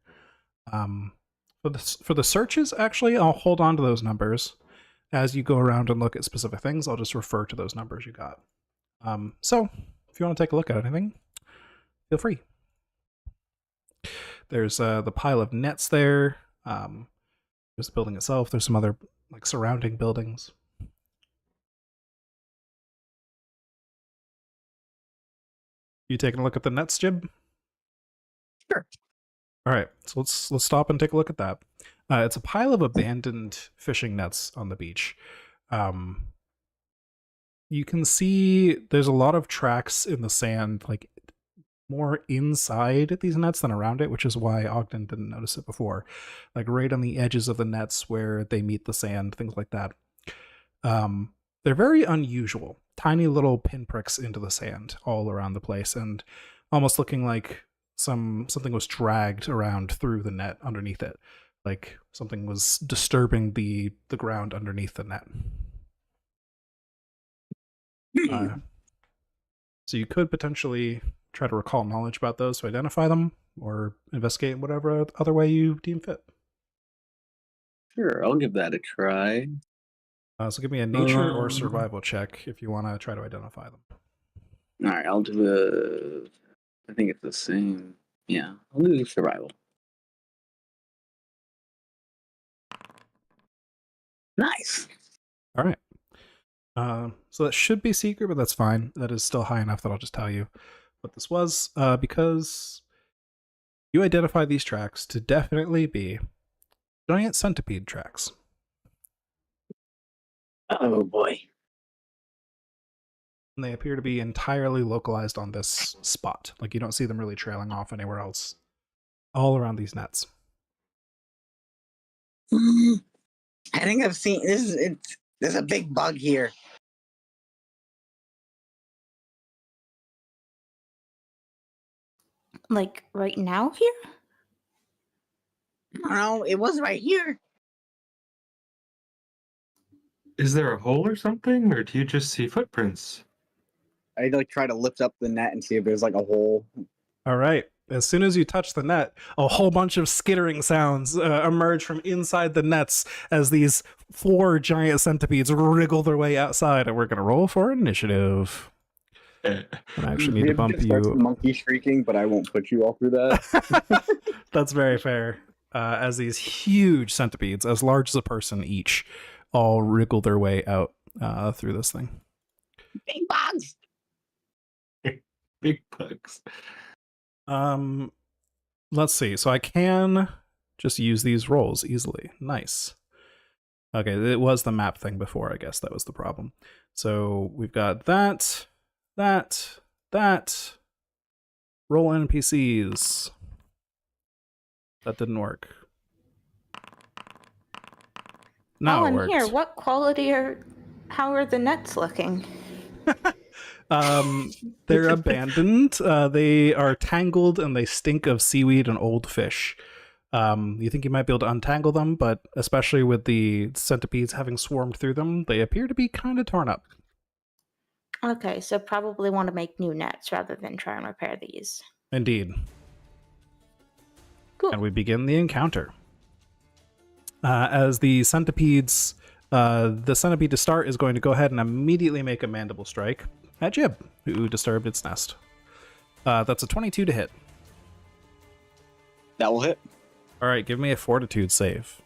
For the searches, actually, I'll hold on to those numbers. As you go around and look at specific things, I'll just refer to those numbers you got. So, if you want to take a look at anything, feel free. There's the pile of nets there. There's the building itself. There's some other like surrounding buildings. You taking a look at the nets, Jib? Sure. All right, so let's stop and take a look at that. It's a pile of abandoned fishing nets on the beach. You can see there's a lot of tracks in the sand, like more inside these nets than around it, which is why Ogden didn't notice it before. Like right on the edges of the nets where they meet the sand, things like that. They're very unusual. Tiny little pinpricks into the sand all around the place, and almost looking like something was dragged around through the net underneath it. Like something was disturbing the ground underneath the net. So you could potentially try to recall knowledge about those to identify them, or investigate in whatever other way you deem fit. Sure, I'll give that a try. So give me a nature or survival check if you want to try to identify them. All right, I'll do I think it's the same. Yeah, I'll do survival. Nice. All right. So that should be secret, but that's fine. That is still high enough that I'll just tell you what this was, because you identify these tracks to definitely be giant centipede tracks. Oh boy. And they appear to be entirely localized on this spot. Like you don't see them really trailing off anywhere else. All around these nets. I think I've seen this. There's a big bug here. Like right now here? I don't know. It was right here. Is there a hole or something, or do you just see footprints? I like try to lift up the net and see if there's like a hole. All right. As soon as you touch the net, a whole bunch of skittering sounds emerge from inside the nets as these 4 giant centipedes wriggle their way outside, and we're going to roll for initiative. I actually need to bump you. Monkey shrieking, but I won't put you all through that. That's very fair. As these huge centipedes, as large as a person each, all wriggle their way out through this thing. Big bugs. Big bugs. Let's see. So I can just use these rolls easily. Nice. Okay, it was the map thing before, I guess that was the problem. So we've got that. Roll NPCs. That didn't work. Now it worked. Here, what quality how are the nets looking? They're abandoned. They are tangled and they stink of seaweed and old fish. You think you might be able to untangle them, but especially with the centipedes having swarmed through them, they appear to be kind of torn up. Okay, so probably want to make new nets rather than try and repair these. Indeed. Cool. And we begin the encounter. As the centipedes, the centipede to start is going to go ahead and immediately make a mandible strike at Jib, who disturbed its nest. That's a 22 to hit. That will hit. All right, give me a fortitude save.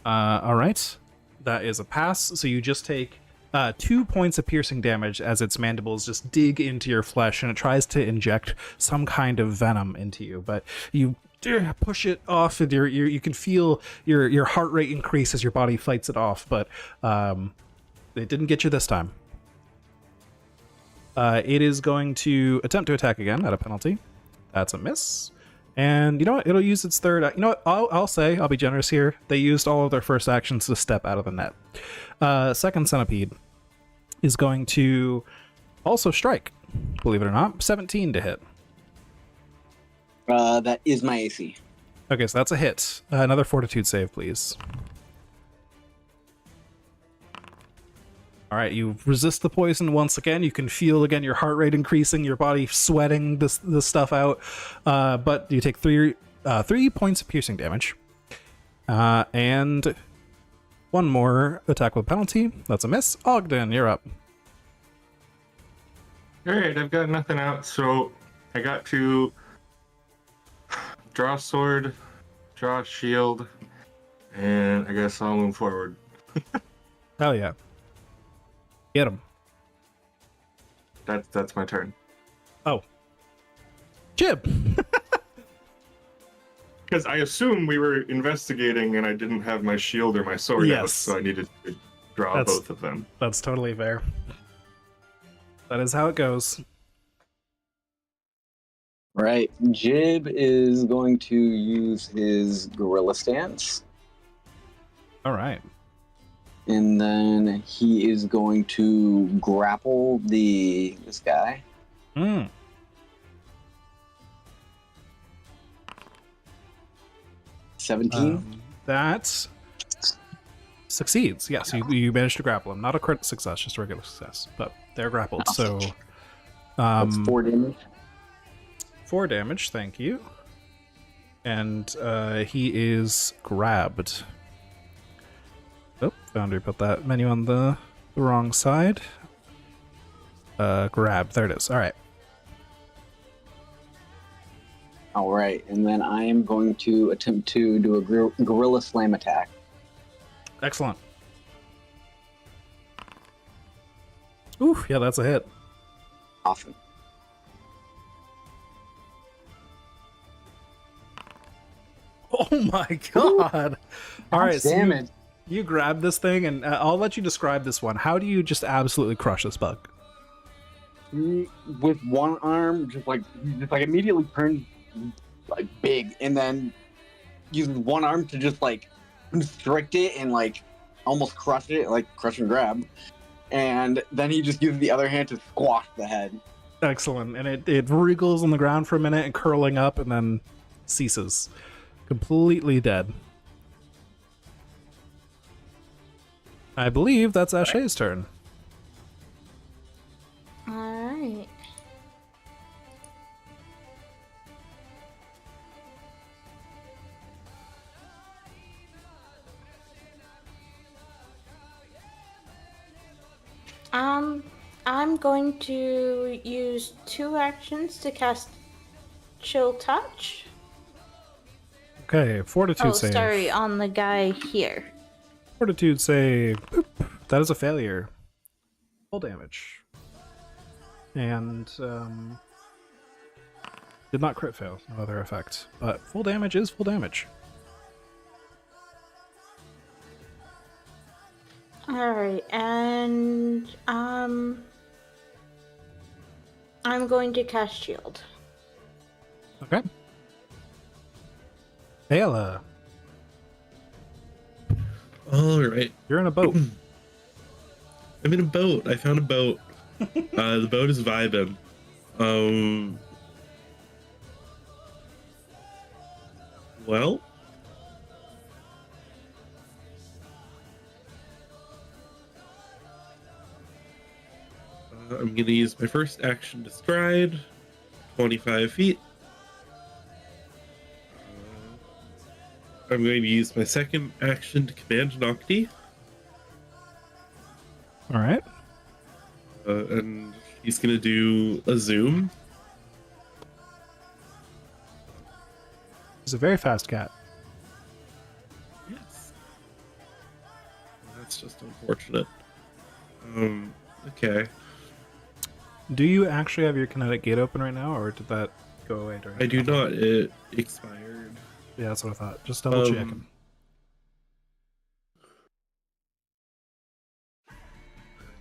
All right, that is a pass. So you just take 2 points of piercing damage as its mandibles just dig into your flesh, and it tries to inject some kind of venom into you, but you push it off, and you can feel your heart rate increase as your body fights it off, but it didn't get you this time. It is going to attempt to attack again at a penalty. That's a miss. And you know what? It'll use its third. You know what? I'll be generous here. They used all of their first actions to step out of the net. Second centipede is going to also strike. Believe it or not, 17 to hit. That is my AC. Okay, so that's a hit. Another fortitude save, please. All right, you resist the poison once again. You can feel again your heart rate increasing, your body sweating this stuff out. But you take 3 points of piercing damage, and 1 more attack with penalty. That's a miss. Ogden, you're up. All right, I've got nothing out, so I got to draw a sword, draw a shield, and I guess I'll move forward. Hell yeah. Get him. That's my turn. Oh. Jib! Because I assume we were investigating and I didn't have my shield or my sword out, Yes. so I needed to draw That's- both of them. That's totally fair. That is how it goes. Right. Jib is going to use his gorilla stance, All right. and then he is going to grapple this guy. Hmm. 17. That succeeds. Yes, you managed to grapple him. Not a crit success, just a regular success. But they're grappled, so That's 4 damage. 4 damage, thank you. And he is grabbed. Oh, Foundry put that menu on the wrong side. Grab, there it is. All right. All right, and then I am going to attempt to do a gorilla slam attack. Excellent. Ooh, yeah, that's a hit. Awesome. Oh my god! All right, so Damn it. you grab this thing, and I'll let you describe this one. How do you just absolutely crush this bug? With one arm, just like immediately turn like big, and then use one arm to just like constrict it and like almost crush it, like crush and grab. And then he just uses the other hand to squash the head. Excellent, and it wriggles on the ground for a minute and curling up, and then ceases, completely dead. I believe that's Ashay's turn. Alright. I'm going to use 2 actions to cast Chill Touch. Okay, fortitude Oh, save. sorry, on the guy here. Fortitude save. Boop. That is a failure. Full damage. And did not crit fail. No other effect. But full damage is full damage. Alright, and I'm going to cast Shield. Okay. Ayla, All right. you're in a boat. I'm in a boat. I found a boat. The boat is vibing. Well, I'm gonna use my first action to stride, 25 feet. I'm going to use my second action to command Nocti. All right. And he's gonna do a zoom. He's a very fast cat. Yes. That's just unfortunate. Okay. Do you actually have your kinetic gate open right now, or did that go away during? I do not. It expired. Yeah, that's what I thought. Just double checking.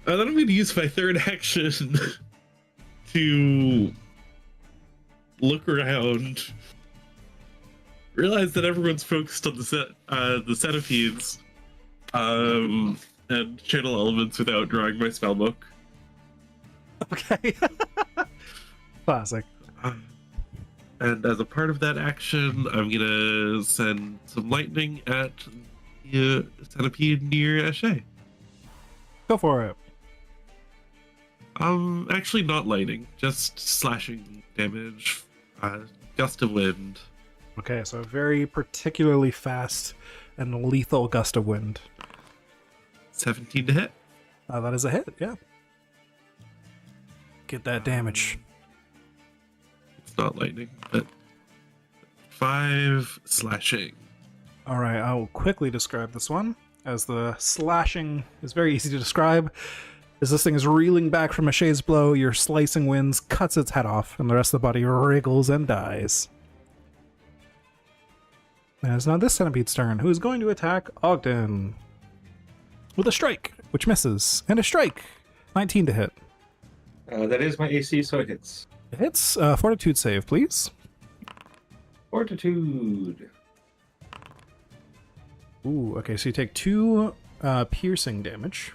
Then I'm going to use my third action to look around, realize that everyone's focused on the centipedes, and channel elements without drawing my spellbook. Okay. Classic. And as a part of that action, I'm gonna send some lightning at the centipede near Ashe. Go for it. Actually not lightning, just slashing damage. Gust of wind. Okay, so a very particularly fast and lethal gust of wind. 17 to hit. That is a hit, yeah. Get that damage. It's not lightning, but 5 slashing. All right, I will quickly describe this one, as the slashing is very easy to describe. As this thing is reeling back from Ashe's blow, your slicing winds cuts its head off, and the rest of the body wriggles and dies. And it's now this centipede's turn, who is going to attack Ogden with a strike, which misses, and a strike, 19 to hit. That is my AC, so it hits. It hits. Fortitude save, please. Fortitude. Ooh, okay, so you take 2 piercing damage.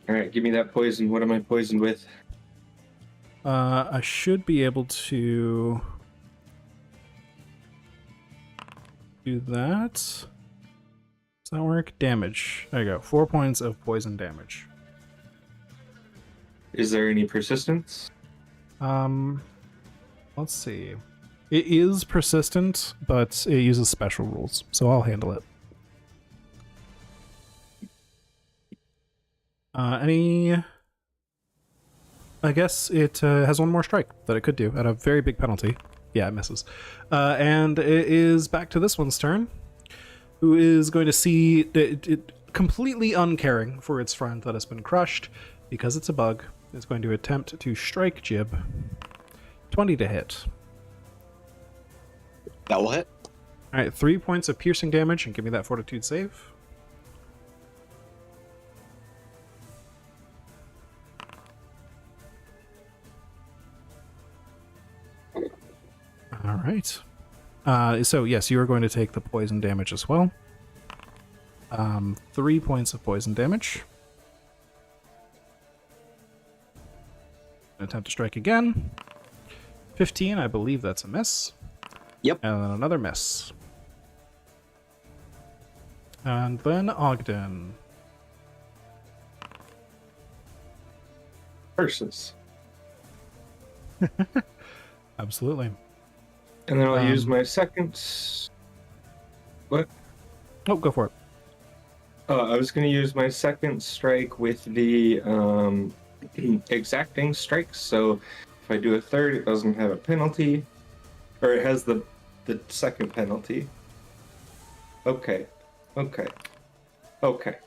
Alright, give me that poison. What am I poisoned with? I should be able to do that. Does that work? Damage. There you go. 4 points of poison damage. Is there any persistence? Let's see. It is persistent, but it uses special rules, so I'll handle it. I guess it has one more strike that it could do at a very big penalty. Yeah, it misses. And it is back to this one's turn, who is going to see it completely uncaring for its friend that has been crushed, because it's a bug, is going to attempt to strike Jib. 20 to hit. That will hit. Alright, 3 points of piercing damage, and give me that fortitude save. Alright. So yes, you are going to take the poison damage as well. 3 points of poison damage. Attempt to strike again. 15, I believe that's a miss. Yep. And then another miss. And then Ogden. Curses. Absolutely. And then I'll use my second... What? Oh, go for it. I was going to use my second strike with the exacting strike, so if I do a third, it doesn't have a penalty. Or it has the second penalty. Okay. Okay. Okay.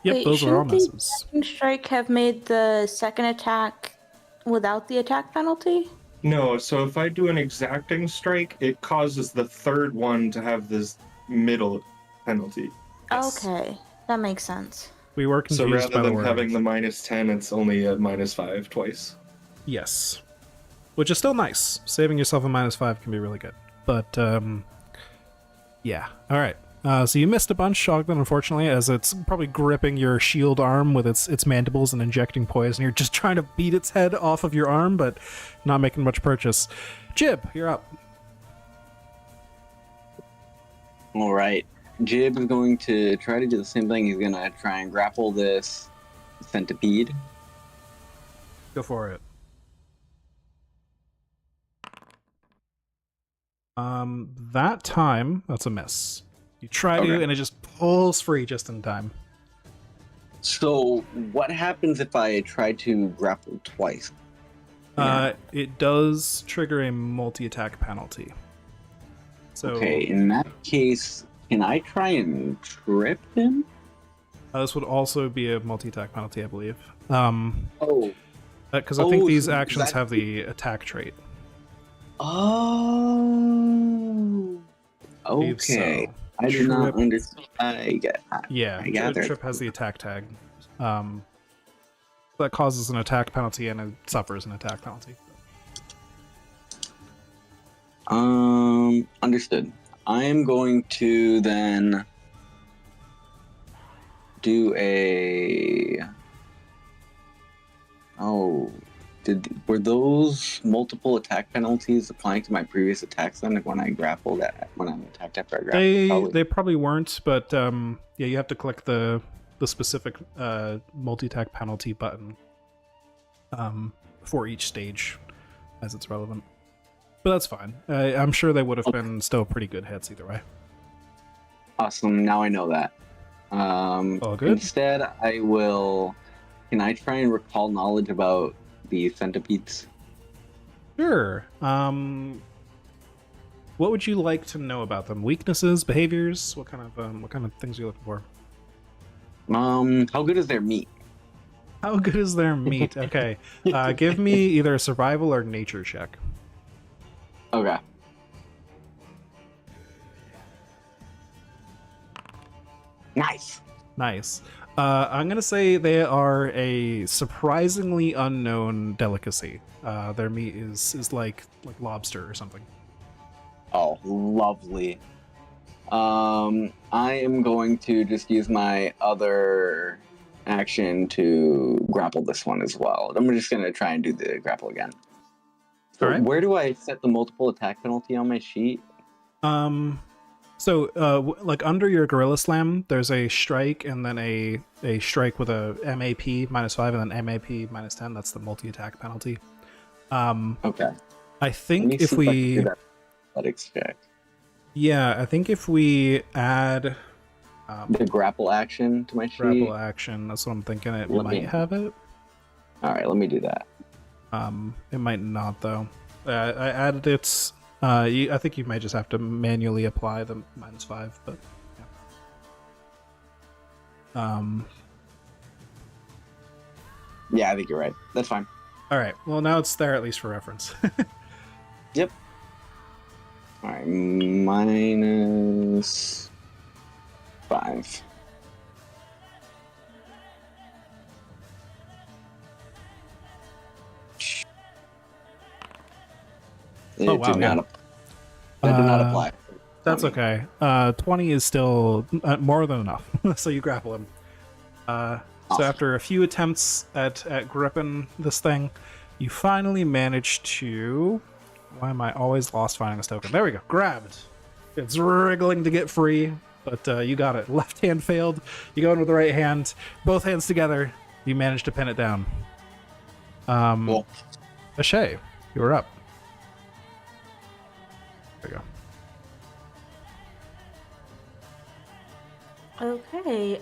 Yep, Wait, those are all shouldn't the misses. second strike have made the second attack without the attack penalty? No, so if I do an exacting strike, it causes the third one to have this middle penalty. Yes. Okay, that makes sense. We were So confused rather by the than word. having the -10, it's only a -5 twice. Yes. Which is still nice. Saving yourself a -5 can be really good. But, yeah. Alright. So you missed a bunch, Ogden, unfortunately, as it's probably gripping your shield arm with its mandibles and injecting poison. You're just trying to beat its head off of your arm, but not making much purchase. Jib, you're up. All right. Jib is going to try to do the same thing. He's going to try and grapple this centipede. Go for it. That time, that's a miss. You try to, Okay. and it just pulls free just in time. So, what happens if I try to grapple twice? It does trigger a multi-attack penalty. So, Okay, in that case, can I try and trip him? This would also be a multi-attack penalty, I believe. Oh. Because I think Oh, these so actions that- have the attack trait. Oh. believe Okay. so. I do not Trip. understand. I get that. Yeah, I gather. Trip has the attack tag. That causes an attack penalty and it suffers an attack penalty. Understood. I'm going to then do a Oh, were those multiple attack penalties applying to my previous attacks then? When I attacked after I grappled? They probably weren't, but yeah, you have to click the specific multi-attack penalty button for each stage as it's relevant. But that's fine. I'm sure they would have been still pretty good hits either way. Awesome. Now I know that. All good. Instead, I will. Can I try and recall knowledge about the centipedes? Sure. What would you like to know about them? Weaknesses, behaviors? What kind of things are you looking for? How good is their meat? How good is their meat? Okay. Give me either a survival or nature check. Okay. Nice. Nice. I'm gonna say they are a surprisingly unknown delicacy. Their meat is like lobster or something. Oh, lovely. I am going to just use my other action to grapple this one as well. I'm just going to try and do the grapple again. So All right. where do I set the multiple attack penalty on my sheet? So like under your Gorilla Slam, there's a strike and then a strike with a MAP -5 and then MAP -10. That's the multi-attack penalty. Okay. I think if we... I can do that athletics check. Yeah, I think if we add the grapple action to my sheet. grapple action, that's what I'm thinking. It might have it. All right, let me do that. It might not though. I added it. I think you might just have to manually apply the -5, but yeah. Yeah, I think you're right. That's fine. All right. Well, now it's there at least for reference. Yep. All right, -5. Oh, wow, yeah. That did not apply. That's okay. 20 is still more than enough. So you grapple him. So after a few attempts at gripping this thing, you finally manage to... Why am I always lost finding this token? There we go. Grabbed. It's wriggling to get free, but you got it. Left hand failed. You go in with the right hand. Both hands together. You manage to pin it down. Cool. Ashay, you're up. There you go. Okay,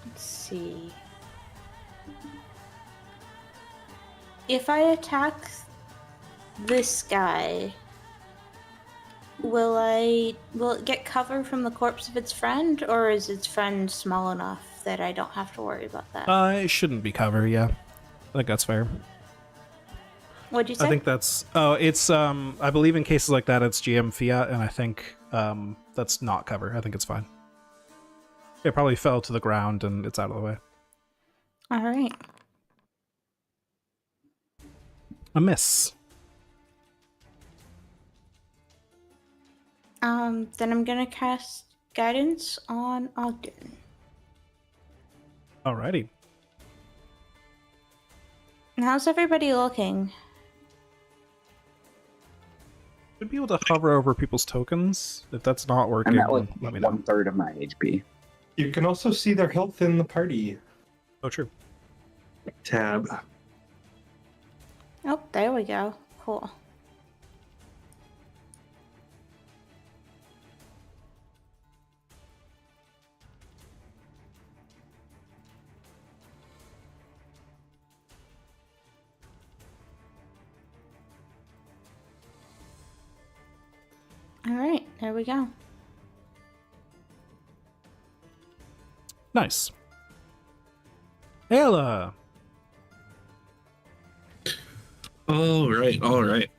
let's see. If I attack this guy, will it get cover from the corpse of its friend, or is its friend small enough that I don't have to worry about that? It shouldn't be cover, yeah. I think that's fair. What'd you say? I think that's... Oh, it's... I believe in cases like that, it's GM Fiat, and I think that's not cover. I think it's fine. It probably fell to the ground, and it's out of the way. All right. A miss. Then I'm gonna cast Guidance on Ogden. Alrighty. How's everybody looking? Should be able to hover over people's tokens. If that's not working, I'm at like let me know. 1/3 of my HP. You can also see their health in the party Oh, true. tab. Oh, there we go. Cool. All right, there we go. Nice. Ayla! All right.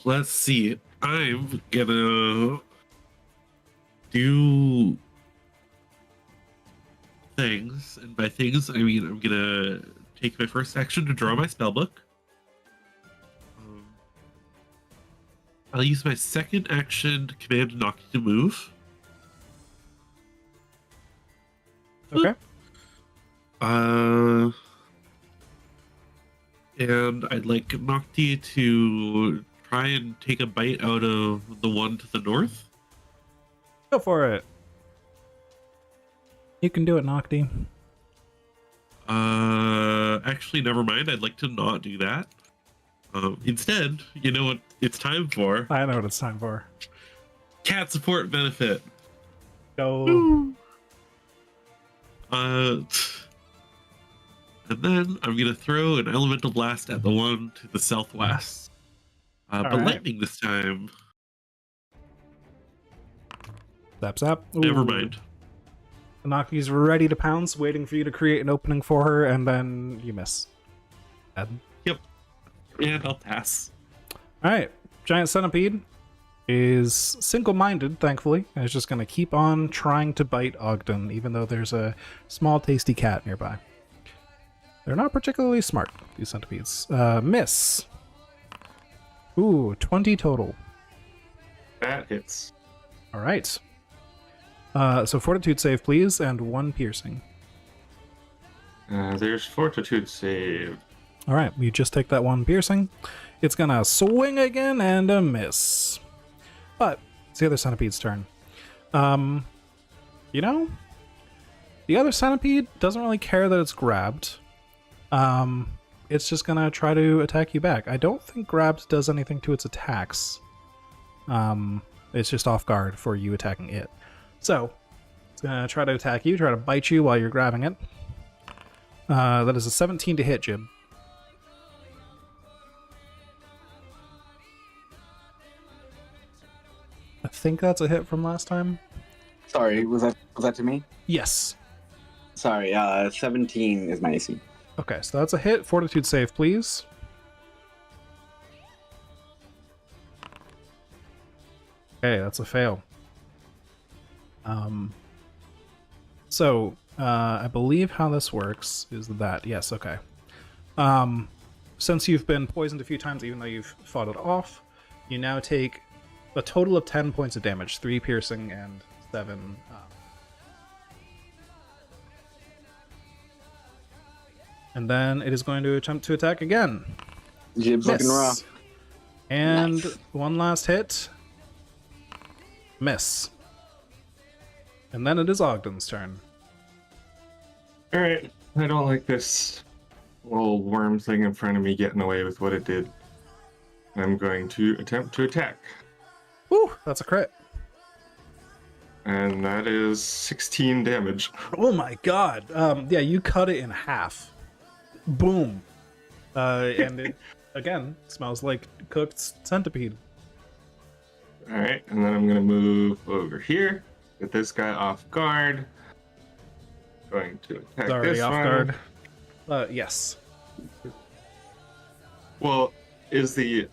Let's see. I'm gonna do things, and by things I mean I'm gonna take my first action to draw my spellbook. I'll use my second action to command Nocti to move. Okay. And I'd like Nocti to try and take a bite out of the one to the north. Go for it. You can do it, Nocti. Actually, never mind. I'd like to not do that. Instead, you know what it's time for? I know what it's time for. Cat support benefit. Go. And then I'm gonna throw an elemental blast at the one to the southwest. But right. lightning this time. Zap, zap. Never Ooh. mind. Nocti's ready to pounce, waiting for you to create an opening for her, and then you miss. Bad. And I'll pass. Alright. Giant Centipede is single-minded, thankfully, and is just going to keep on trying to bite Ogden, even though there's a small, tasty cat nearby. They're not particularly smart, these centipedes. Miss. Ooh, 20 total. That hits. Alright. So Fortitude save, please, and 1 piercing. There's Fortitude save. Alright, you just take that 1 piercing. It's gonna swing again and a miss. But it's the other centipede's turn. You know, the other centipede doesn't really care that it's grabbed. It's just gonna try to attack you back. I don't think grabbed does anything to its attacks. It's just off guard for you attacking it. So, it's gonna try to attack you, try to bite you while you're grabbing it. That is a 17 to hit, Jib. I think that's a hit from last time. Sorry, was that to me? Yes. Sorry, 17 is my AC. Okay, so that's a hit. Fortitude save, please. Okay, that's a fail. So, I believe how this works is that, yes, okay. Since you've been poisoned a few times, even though you've fought it off, you now take a total of 10 points of damage, 3 piercing and 7... and then it is going to attempt to attack again. Jib's looking rough. And Nice. one last hit. Miss. And then it is Ogden's turn. Alright, I don't like this little worm thing in front of me getting away with what it did. I'm going to attempt to attack. Woo, that's a crit. And that is 16 damage. Oh my god. Yeah, you cut it in half. Boom. And it, again, smells like cooked centipede. Alright, and then I'm going to move over here. Get this guy off guard. Going to attack It's already this off one. guard. Yes. Well, is the...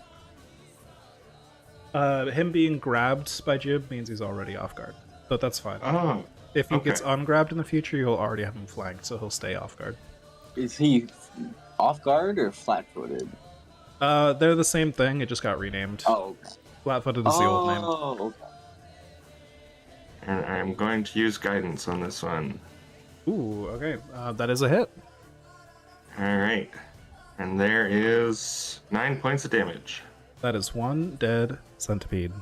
Him being grabbed by Jib means he's already off guard. But that's fine. Oh, If he okay. gets ungrabbed in the future, you'll already have him flanked, so he'll stay off guard. Is he off guard or flat-footed? They're the same thing, it just got renamed. Oh, okay. Flat-footed is the old name. Oh, okay. And I'm going to use guidance on this one. Ooh, okay. That is a hit. Alright. And there is 9 points of damage. That is 1 dead centipede.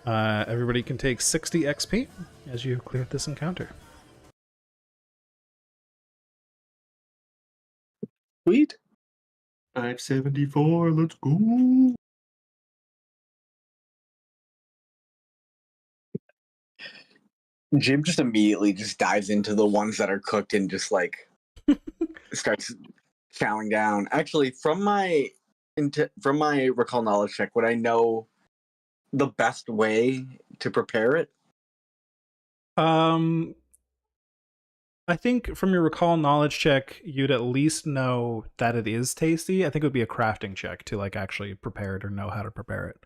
Everybody can take 60 XP as you clear this encounter. Sweet. 574, let's go. Jim just immediately just dives into the ones that are cooked and just like starts chowing down. Actually, from my recall knowledge check, would I know the best way to prepare it? I think from your recall knowledge check, you'd at least know that it is tasty. I think it would be a crafting check to like actually prepare it or know how to prepare it.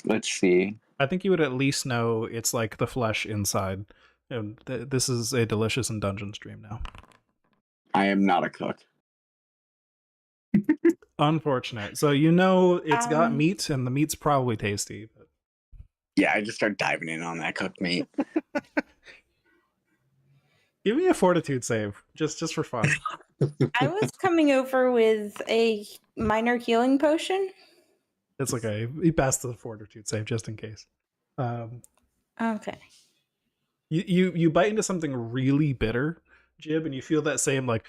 Let's see. I think you would at least know it's like the flesh inside. And this is a delicious and dungeon stream now. I am not a cook. Unfortunate. So you know it's got Um, meat, and the meat's probably tasty. But Yeah, I just start diving in on that cooked meat. Give me a fortitude save, just for fun. I was coming over with a minor healing potion. It's okay. He passed the fortitude save just in case. Okay. You bite into something really bitter, Jib, and you feel that same like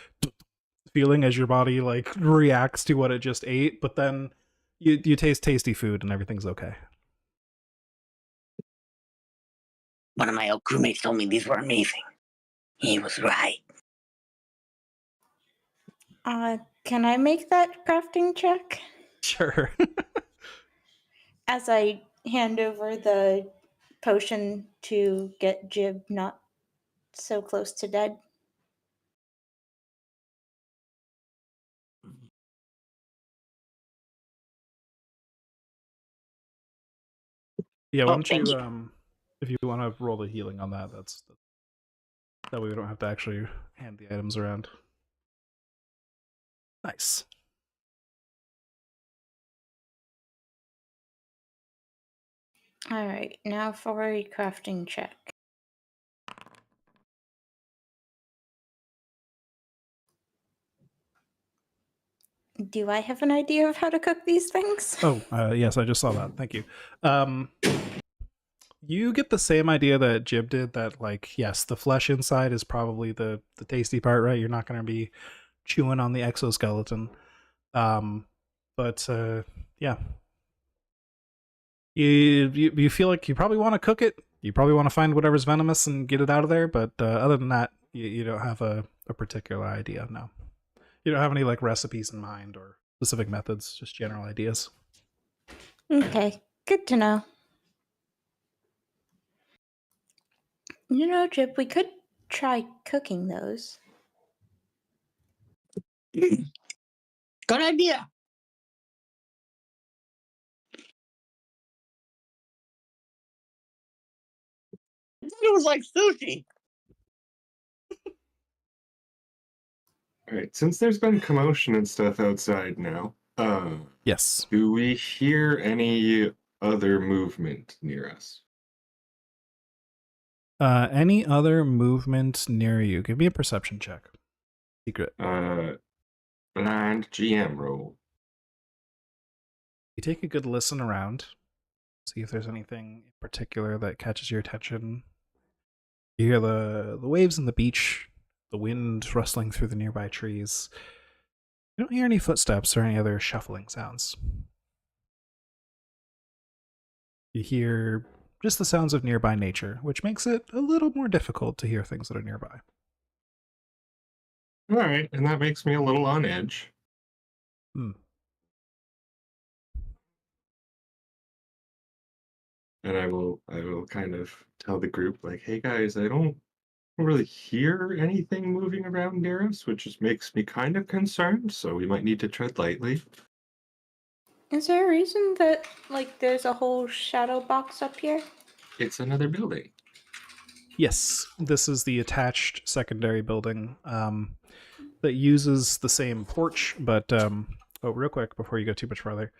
feeling as your body like reacts to what it just ate, but then you taste tasty food and everything's okay. One of my old crewmates told me these were amazing. He was right. Can I make that crafting check? Sure. As I hand over the potion to get Jib not so close to dead. Yeah, why don't thank you if you want to roll the healing on that, that's that way we don't have to actually hand the items around. Nice. All right, now for a crafting check. Do I have an idea of how to cook these things? Oh, yes, I just saw that. Thank you. You get the same idea that Jib did, that like, yes, the flesh inside is probably the tasty part, right? You're not going to be chewing on the exoskeleton. But yeah. You feel like you probably want to cook it. You probably want to find whatever's venomous and get it out of there, but other than that, you don't have a particular idea, no. You don't have any like recipes in mind or specific methods, just general ideas. Okay, good to know. You know, Jib, we could try cooking those. Good idea. It was like sushi. All right, since there's been commotion and stuff outside now, Yes. do we hear any other movement near us? Any other movement near you? Give me a perception check. Secret. Blind GM roll. You take a good listen around, see if there's anything in particular that catches your attention. You hear the waves on the beach, the wind rustling through the nearby trees. You don't hear any footsteps or any other shuffling sounds. You hear just the sounds of nearby nature, which makes it a little more difficult to hear things that are nearby. All right, and that makes me a little on edge. Hmm. And I will kind of tell the group like, hey guys, I don't really hear anything moving around near us, which just makes me kind of concerned, so we might need to tread lightly. Is there a reason that, like, there's a whole shadow box up here? It's another building. Yes, this is the attached secondary building that uses the same porch, but real quick before you go too much further,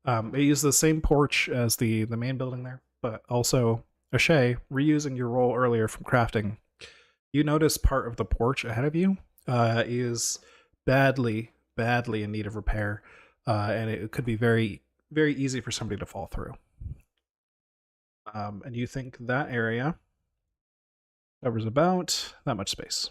it uses the same porch as the main building there, but also, Ashay, reusing your role earlier from crafting, you notice part of the porch ahead of you is badly in need of repair, and it could be very, very easy for somebody to fall through. And you think that area covers about that much space.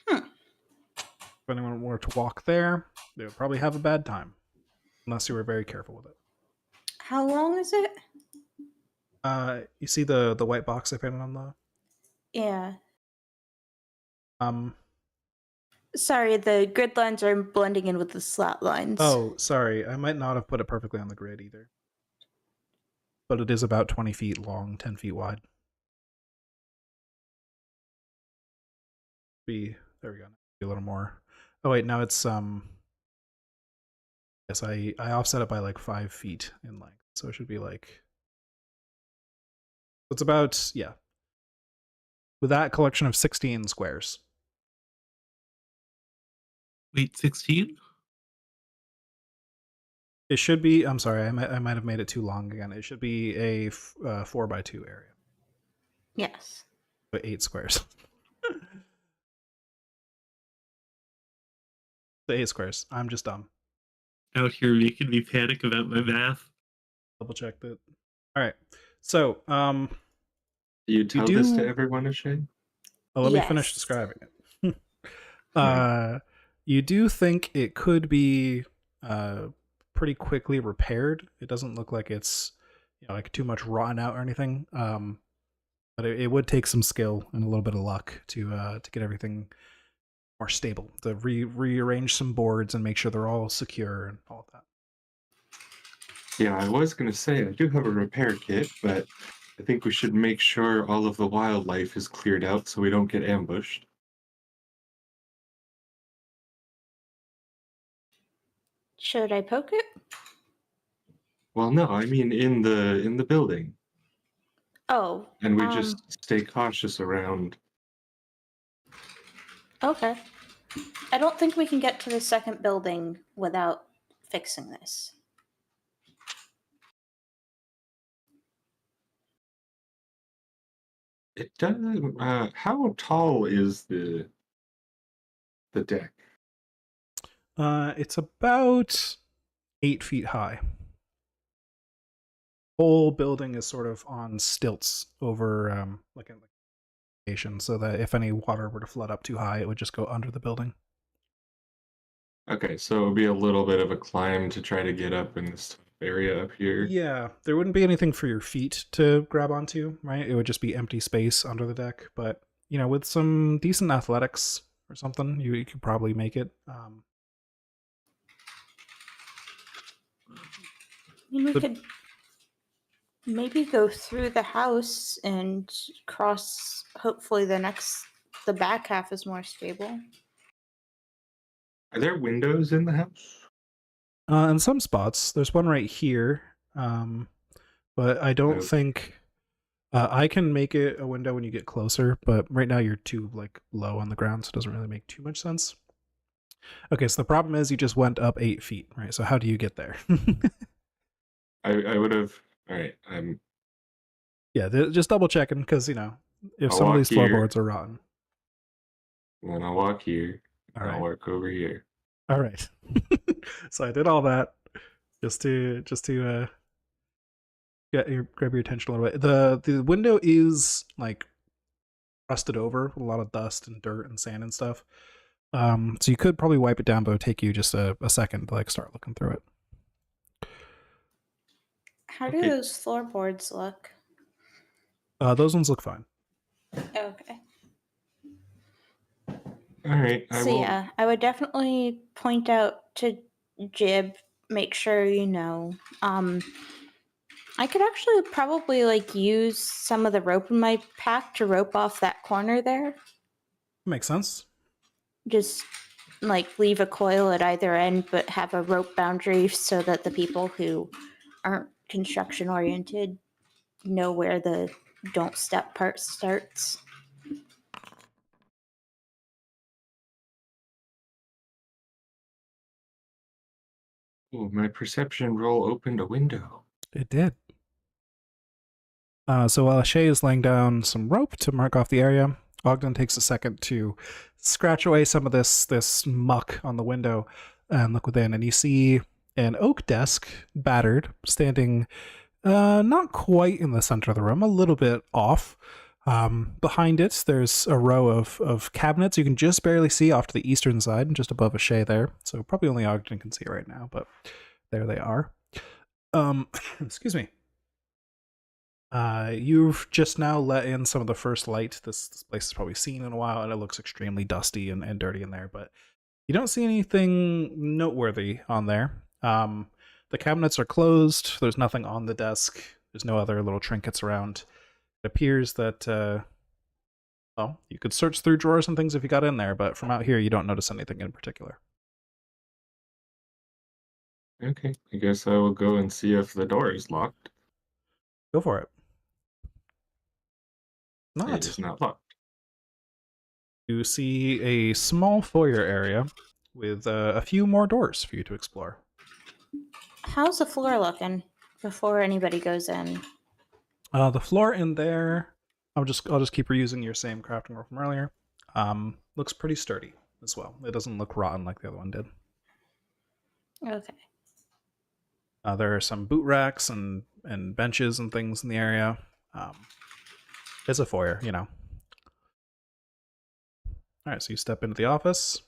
If anyone were to walk there, they would probably have a bad time, unless you were very careful with it. How long is it? You see the white box I painted on the... Yeah. Sorry, the grid lines are blending in with the slat lines. Oh, sorry. I might not have put it perfectly on the grid either. But it is about 20 feet long, 10 feet wide. There we go. Be a little more. Oh wait, now it's yes, I offset it by like 5 feet in length, so it should be like, it's about, yeah, with that collection of 16 squares. Wait, 16? It should be. I'm sorry, I might have made it too long again. It should be a 4x2 area, Yes. but 8 squares. The 8 squares. I'm just dumb. Out here making me panic about my math. Double checked it. All right. So, Do you tell this to everyone, Ashay? well, let me finish Yes. describing it. You do think it could be pretty quickly repaired. It doesn't look like it's like too much rotten out or anything. But it would take some skill and a little bit of luck to get everything more stable. To rearrange some boards and make sure they're all secure and all of that. Yeah, I was going to say, I do have a repair kit, but I think we should make sure all of the wildlife is cleared out so we don't get ambushed. Should I poke it? Well, no, I mean in the building. Oh. And we just stay cautious around. Okay. I don't think we can get to the second building without fixing this. It does. How tall is the deck? It's about 8 feet high. Whole building is sort of on stilts over like a location, so that if any water were to flood up too high, it would just go under the building. Okay, so it would be a little bit of a climb to try to get up in this area up here. Yeah, there wouldn't be anything for your feet to grab onto, right? It would just be empty space under the deck. But with some decent athletics or something, you could probably make it. We could maybe go through the house and cross. Hopefully, the back half is more stable. Are there windows in the house? In some spots, there's one right here, but I don't think I can make it a window when you get closer. But right now, you're too low on the ground, so it doesn't really make too much sense. Okay, so the problem is you just went up 8 feet, right? So how do you get there? I would have. All right, yeah, just double checking because if I'll some of walk these here. floorboards are rotten. Then I'll walk here. All I'll right. walk over here. All right. So I did all that just to grab your attention a little bit. The window is rusted over with a lot of dust and dirt and sand and stuff. So you could probably wipe it down, but it would take you just a second to start looking through it. How do those floorboards look? Those ones look fine. Okay. All right. Yeah, I would definitely point out to Jib, make sure I could actually probably use some of the rope in my pack to rope off that corner there. Makes sense. Just leave a coil at either end, but have a rope boundary so that the people who aren't construction oriented know where the don't step part starts. Oh, my perception roll opened a window. It did. So while Shay is laying down some rope to mark off the area, Ogden takes a second to scratch away some of this muck on the window and look within, and you see an oak desk, battered, standing not quite in the center of the room, a little bit off. Behind it, there's a row of cabinets you can just barely see off to the eastern side, just above Shay there. So probably only Ogden can see right now, but there they are. Excuse me. You've just now let in some of the first light this place has probably seen in a while, and it looks extremely dusty and dirty in there, but you don't see anything noteworthy on there. The cabinets are closed. There's nothing on the desk. There's no other little trinkets around. It appears that, you could search through drawers and things if you got in there, but from out here, you don't notice anything in particular. Okay, I guess I will go and see if the door is locked. Go for it. It is not locked. You see a small foyer area with a few more doors for you to explore. How's the floor looking before anybody goes in? The floor in there, I'll just keep reusing your same crafting roll from earlier. Looks pretty sturdy as well. It doesn't look rotten like the other one did. Okay. There are some boot racks and benches and things in the area. It's a foyer, you know. All right, so you step into the office.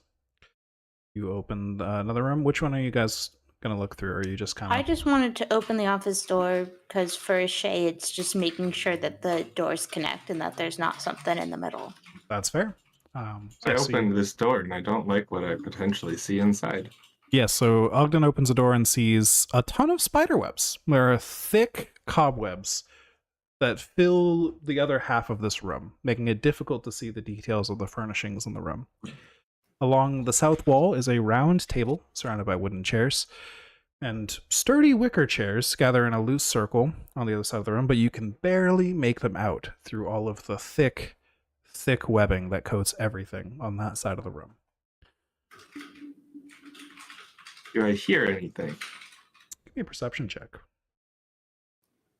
You open another room. Which one are you guys gonna look through? Or are you just kind of? I just wanted to open the office door because for Shay, it's just making sure that the doors connect and that there's not something in the middle. That's fair. I So opened this door and I don't like what I potentially see inside. yeah, so Ogden opens a door and sees a ton of spider webs. There are thick cobwebs that fill the other half of this room, making it difficult to see the details of the furnishings in the room. Along the south wall is a round table surrounded by wooden chairs, and sturdy wicker chairs gather in a loose circle on the other side of the room, but you can barely make them out through all of the thick webbing that coats everything on that side of the room. Do I hear anything? Give me a perception check.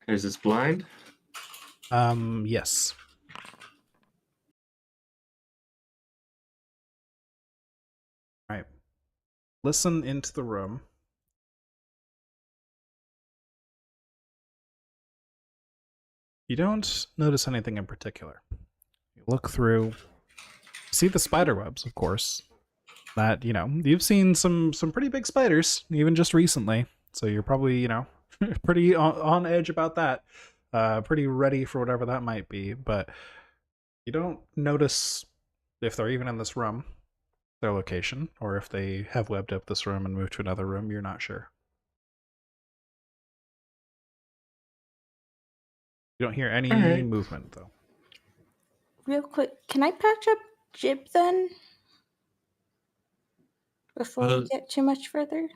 Is this blind? Yes. All right. Listen into the room. You don't notice anything in particular. You look through, see the spider webs, of course. That, you know, you've seen some pretty big spiders, even just recently. So you're probably, you know, pretty on edge about that. Pretty ready for whatever that might be. But you don't notice if they're even in this room, their location, or if they have webbed up this room and moved to another room. You're not sure. You don't hear any Alright. movement, though. Real quick, can I patch up Jib then? Before we get too much further?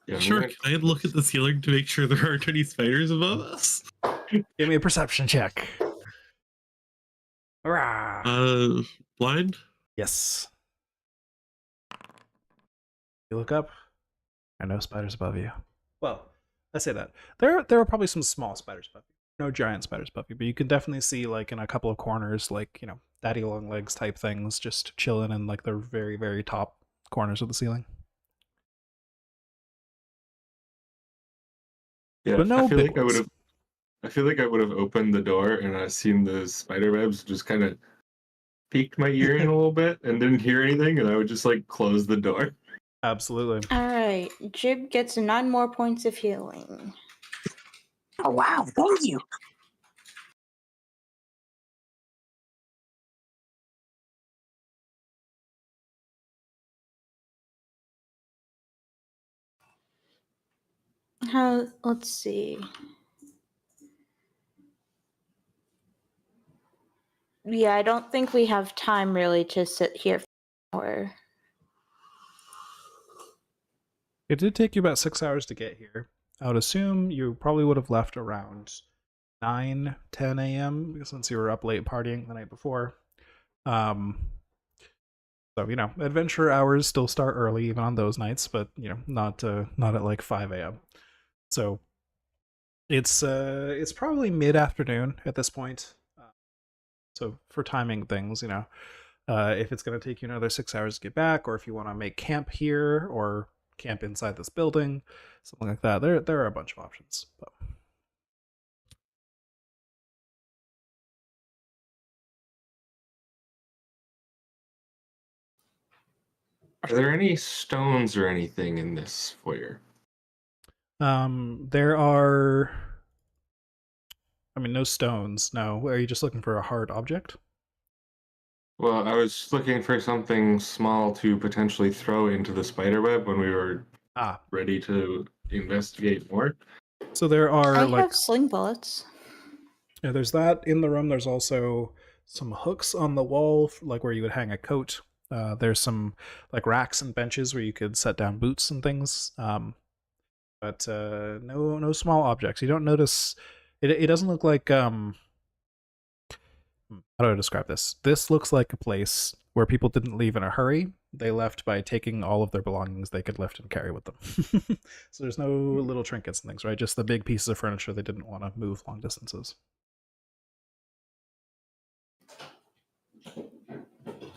Yeah, I'm Sure, gonna- can I look at the ceiling to make sure there aren't any spiders above us? Give me a perception check. Hurrah! Blind? Yes. You look up. There are no spiders above you. Well, I say that. There are probably some small spiders above you. No giant spiders above you, but you can definitely see, like, in a couple of corners, like, you know, daddy long legs type things just chilling in, like, the very, very top corners of the ceiling. Yeah, But no I feel big like I ones. would have. I feel like I would have opened the door and I've seen the spider webs, just kind of peeked my ear in a little bit and didn't hear anything, and I would just like close the door. Absolutely. Alright, Jib gets 9 more points of healing. Oh wow! Thank you. Let's see. Yeah, I don't think we have time really to sit here for an hour. It did take you about 6 hours to get here. I would assume you probably would have left around 9, 10 a.m. because since you were up late partying the night before. So, you know, adventure hours still start early even on those nights, but, you know, not at like 5 a.m. So it's probably mid-afternoon at this point. So for timing things, you know, if it's going to take you another 6 hours to get back, or if you want to make camp here or camp inside this building, something like that, there are a bunch of options. But Are there any stones or anything in this foyer? there are, I mean, no stones. No. Are you just looking for a hard object? Well, I was looking for something small to potentially throw into the spider web when we were ready to investigate more. So there are I like have sling bullets. yeah, there's that in the room. There's also some hooks on the wall, like where you would hang a coat. There's some like racks and benches where you could set down boots and things. But no small objects. You don't notice. It doesn't look like how do I describe this? This looks like a place where people didn't leave in a hurry. They left by taking all of their belongings they could lift and carry with them. So there's no little trinkets and things, right? Just the big pieces of furniture they didn't want to move long distances.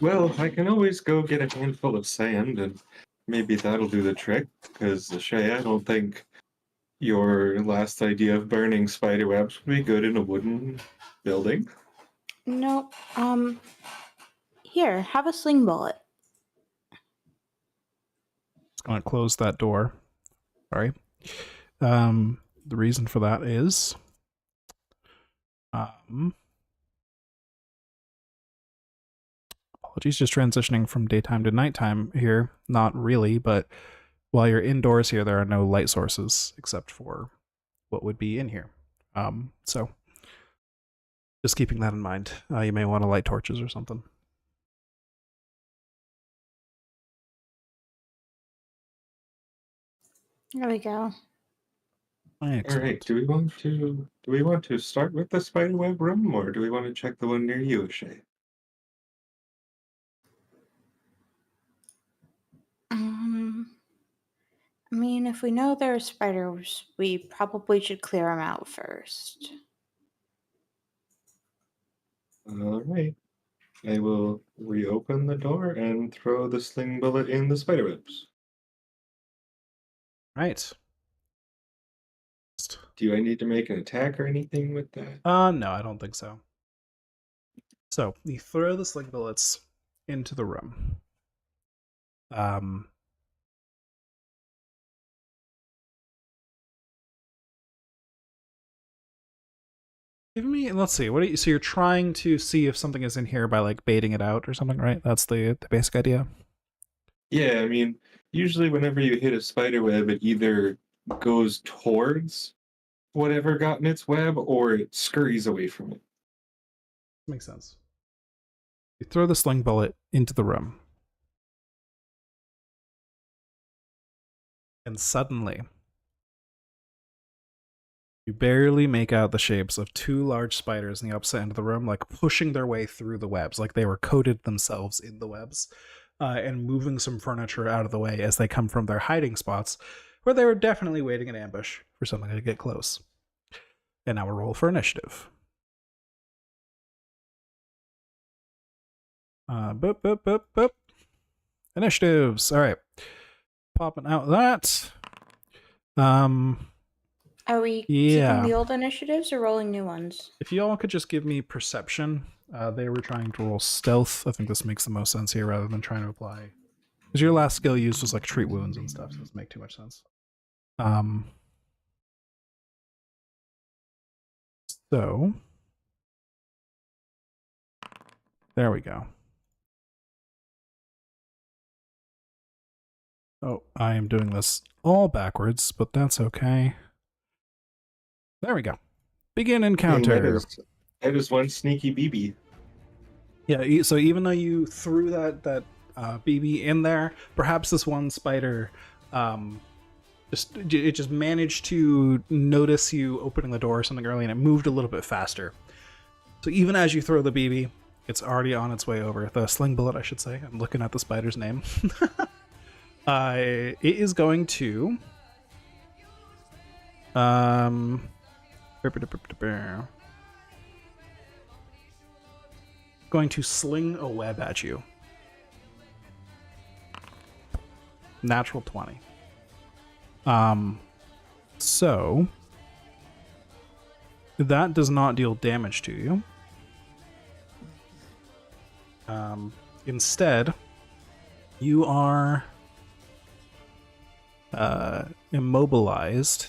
Well, I can always go get a handful of sand, and maybe that'll do the trick, because, Shay, I don't think your last idea of burning spider webs would be good in a wooden building. No, here, have a sling bullet. Just going to close that door. Sorry. The reason for that is apologies, just transitioning from daytime to nighttime here. Not really, but while you're indoors here, there are no light sources except for what would be in here. So just keeping that in mind. You may want to light torches or something. There we go. All right. Do we want to start with the spiderweb room, or do we want to check the one near you, Shay? I mean, if we know there are spiders, we probably should clear them out first. All right. I will reopen the door and throw the sling bullet in the spiderwebs. Right. Do I need to make an attack or anything with that? No, I don't think so. So you throw the sling bullets into the room. Give me, let's see, so you're trying to see if something is in here by like baiting it out or something, right? That's the basic idea. Yeah, I mean, usually whenever you hit a spider web, it either goes towards whatever got in its web or it scurries away from it. Makes sense. You throw the sling bullet into the room. And suddenly, you barely make out the shapes of two large spiders in the opposite end of the room, like pushing their way through the webs, like they were coated themselves in the webs, and moving some furniture out of the way as they come from their hiding spots, where they were definitely waiting in ambush for something to get close. And now we'll roll for initiative. Boop. Initiatives. All right. Popping out that. Are we Yeah. keeping the old initiatives or rolling new ones? If you all could just give me perception. They were trying to roll stealth. I think this makes the most sense here rather than trying to apply. Because your last skill used was like treat wounds and stuff, so it doesn't make too much sense. So there we go. Oh, I am doing this all backwards, but that's okay. There we go. Begin encounter. That is one sneaky BB. Yeah, so even though you threw that BB in there, perhaps this one spider just managed to notice you opening the door or something early, and it moved a little bit faster. So even as you throw the BB, it's already on its way over. The sling bullet, I should say. I'm looking at the spider's name. It is going to going to sling a web at you. Natural 20. So that does not deal damage to you. Instead, you are immobilized.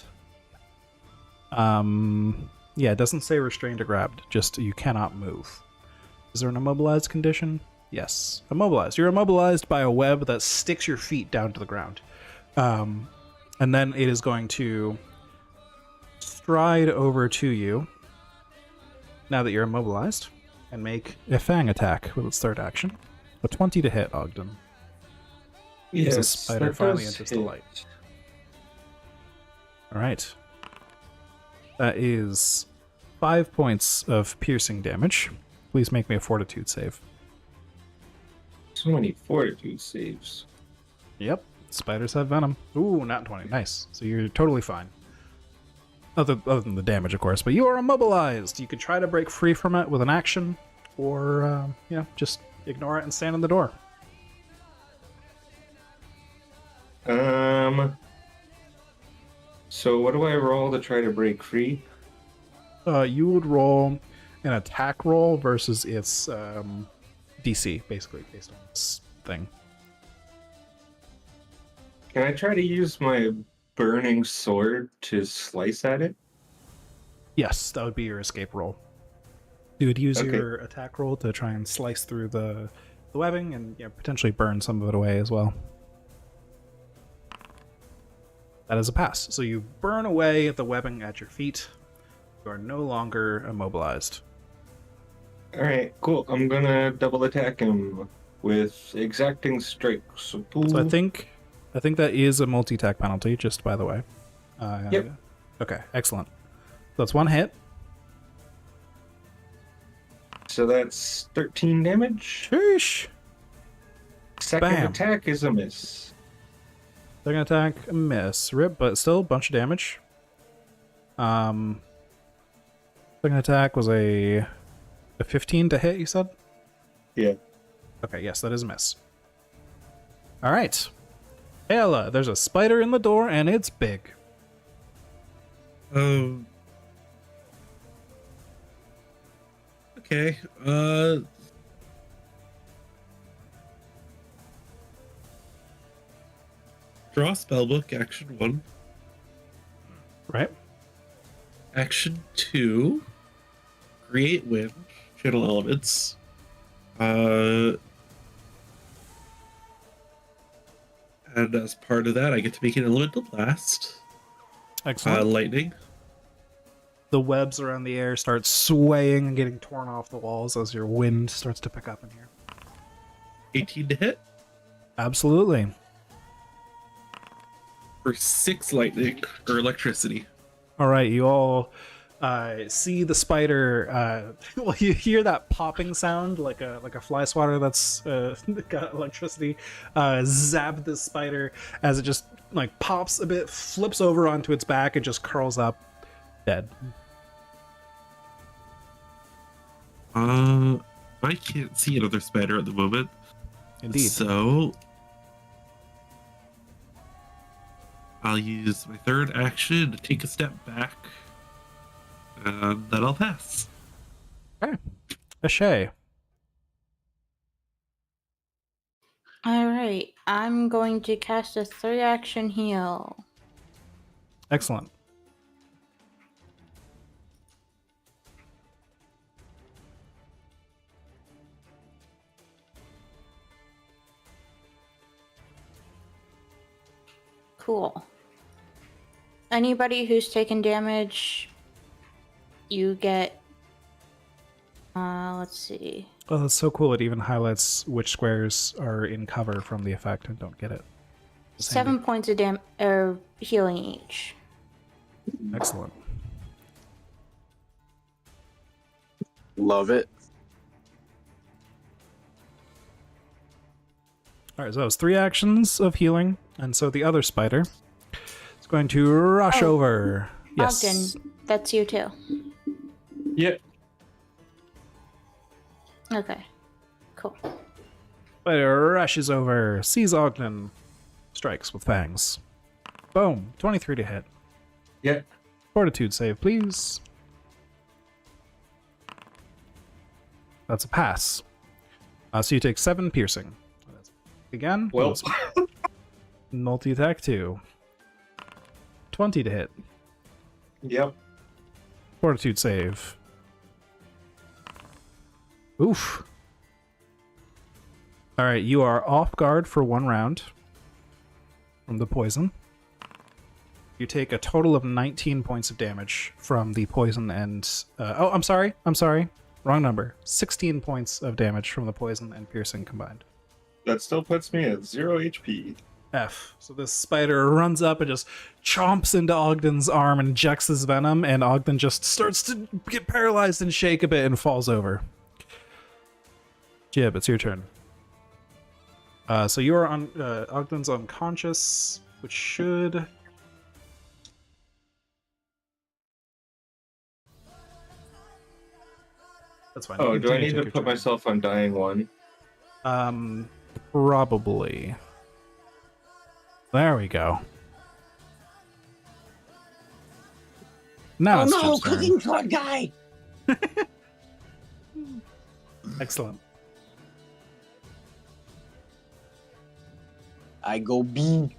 Yeah, it doesn't say restrained or grabbed, just you cannot move. Is there an immobilized condition? Yes. Immobilized. You're immobilized by a web that sticks your feet down to the ground. And then it is going to stride over to you, now that you're immobilized, and make a fang attack with its third action. A 20 to hit, Ogden. Yes, the spider that finally does enters the hit. light. Alright. That is 5 points of piercing damage. Please make me a fortitude save. so many fortitude saves. Yep, spiders have venom. Ooh, not 20. Nice. So you're totally fine. Other than the damage, of course. But you are immobilized. You can try to break free from it with an action, or, just ignore it and stand in the door. So what do I roll to try to break free? You would roll an attack roll versus its DC, basically, based on this thing. Can I try to use my burning sword to slice at it? Yes, that would be your escape roll. You would use Okay. your attack roll to try and slice through the webbing and potentially burn some of it away as well. That is a pass. So you burn away the webbing at your feet. You are no longer immobilized. Alright, cool. I'm gonna double attack him with exacting strike. So So I think that is a multi-attack penalty, just by the way. Yep. Okay, excellent. So that's one hit. So that's 13 damage. Sheesh. Second Bam. attack is a miss. Second attack, a miss. Rip, but still a bunch of damage. Second attack was a 15 to hit, you said? Yeah. Okay, yes, that is a miss. Alright. Ayla, there's a spider in the door, and it's big. Okay. Draw spellbook, action 1. Right? Action 2. Create wind, channel elements. And as part of that, I get to make an elemental blast. Excellent. Lightning. The webs around the air start swaying and getting torn off the walls as your wind starts to pick up in here. 18 to hit Absolutely. for 6 lightning or electricity. All right, you all see the spider. Well, you hear that popping sound like a fly swatter that's got electricity. Zap this spider as it just like pops a bit, flips over onto its back, and just curls up, dead. I can't see another spider at the moment. Indeed. So I'll use my third action to take a step back. And then I'll pass. Okay. Ashay. All right, I'm going to cast a 3-action heal. Excellent. Cool. Anybody who's taken damage, you get. Let's see. Oh, that's so cool. It even highlights which squares are in cover from the effect and don't get it. It's 7 handy. points of healing each. Excellent. Love it. All right, so that was 3 actions of healing, and so the other spider is going to rush Oh, over. Yes. Ogden, that's you too. Yep. Okay, cool. Spider rushes over, sees Ogden, strikes with fangs. Boom, 23 to hit. Yep. Fortitude save, please. That's a pass. So you take 7 piercing. Again, Well, multi-attack 2. 20 to hit. yep. Fortitude save. Oof. Alright, you are off guard for 1 round from the poison. You take a total of 19 points of damage from the poison and... oh, I'm sorry. Wrong number. 16 points of damage from the poison and piercing combined. That still puts me at 0 HP. F. So this spider runs up and just chomps into Ogden's arm and injects his venom, and Ogden just starts to get paralyzed and shake a bit and falls over. Jib, it's your turn. So you are on Ogden's unconscious, which should. That's fine. Oh, You do I continue need to take put your turn. myself on dying one? Probably. There we go. Now it's Jim's turn. sword guy! Excellent. I go B.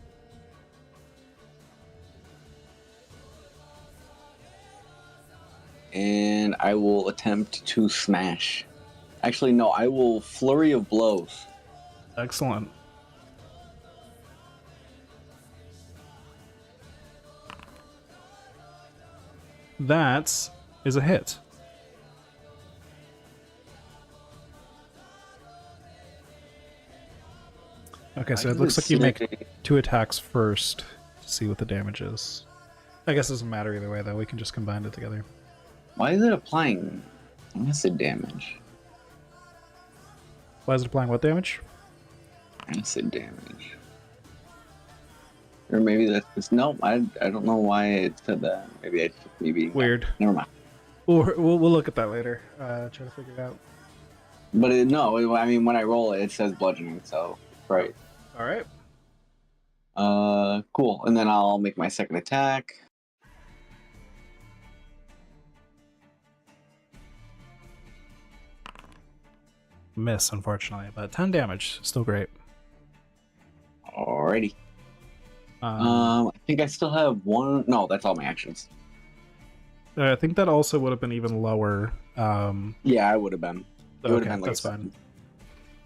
And I will attempt to smash. Actually, no, I will flurry of blows. Excellent. That is a hit. Okay, so it looks like you make 2 attacks first to see what the damage is. I guess it doesn't matter either way, though. We can just combine it together. Why is it applying acid damage? Why is it applying what damage? Acid damage. Or maybe that's just no. I don't know why it said that. Maybe Weird. Never mind. We'll look at that later. Try to figure it out. But no. I mean, when I roll it, it says bludgeoning. So right. All right. Cool. And then I'll make my second attack. Miss, unfortunately, but 10 damage. Still great. Alrighty. I think I still have one. No, that's all my actions. I think that also would have been even lower. Yeah, I would have been. It would Okay, have been like that's a fine.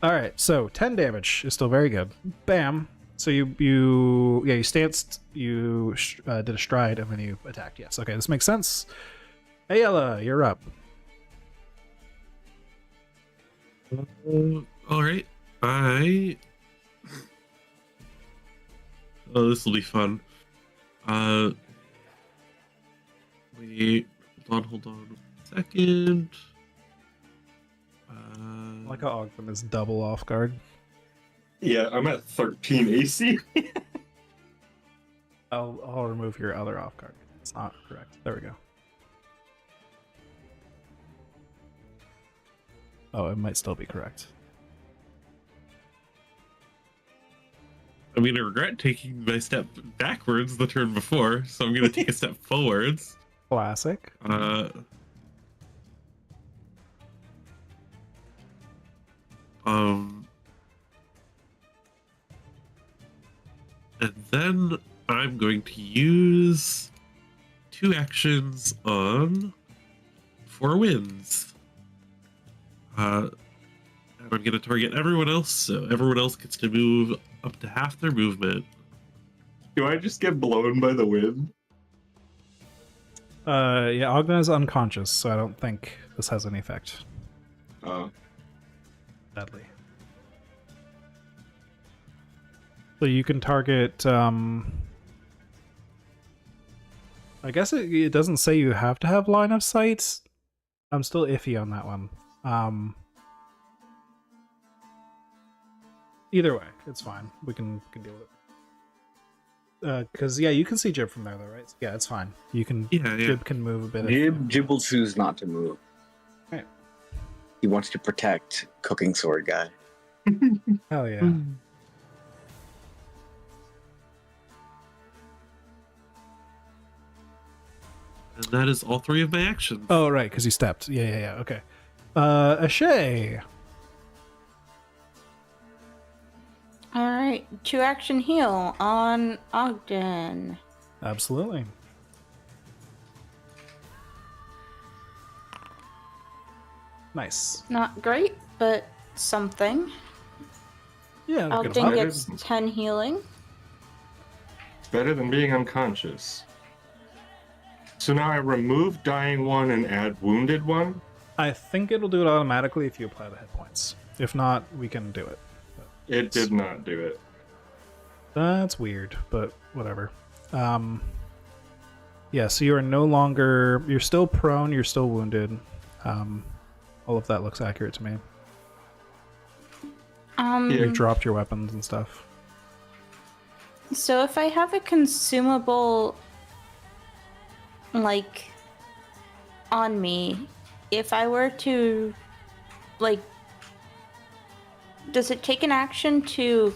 All right, so 10 damage is still very good. Bam. So you stanced, you did a stride, and then you attacked. Yes. Okay, this makes sense. Ayala, you're up. All right. Oh, this will be fun. Wait. Hold on a second. I like how Ogden is double off guard. Yeah, I'm at 13 AC. I'll remove your other off guard. It's not correct. There we go. Oh, it might still be correct. I'm gonna regret taking my step backwards the turn before, so I'm gonna take a step forwards. Classic. And then I'm going to use 2 actions on 4 wins. And I'm going to target everyone else, so everyone else gets to move up to half their movement. Do I just get blown by the wind? Yeah, Ogden is unconscious, so I don't think this has any effect. Oh. Sadly. So you can target, I guess it doesn't say you have to have line of sight. I'm still iffy on that one. Either way, it's fine. We can deal with it. Because yeah, you can see Jib from there, though, right? Yeah, it's fine. You can. Yeah. Jib can move a bit. Jib will choose not to move. Right. He wants to protect Cooking Sword Guy. Hell yeah. And that is all 3 of my actions. Oh, right, because he stepped. Yeah. Okay. Ashay. All right, 2 action heal on Ogden. Absolutely. Nice. Not great, but something. Yeah. good Ogden amount. gets 10 healing. It's better than being unconscious. So now I remove dying one and add wounded one? I think it'll do it automatically if you apply the hit points. If not, we can do it. It did not do it. That's weird, but whatever. Yeah, so you are no longer... You're still prone, you're still wounded. All of that looks accurate to me. You Um, dropped your weapons and stuff. so if I have a consumable, like, on me, if I were to, like, does it take an action to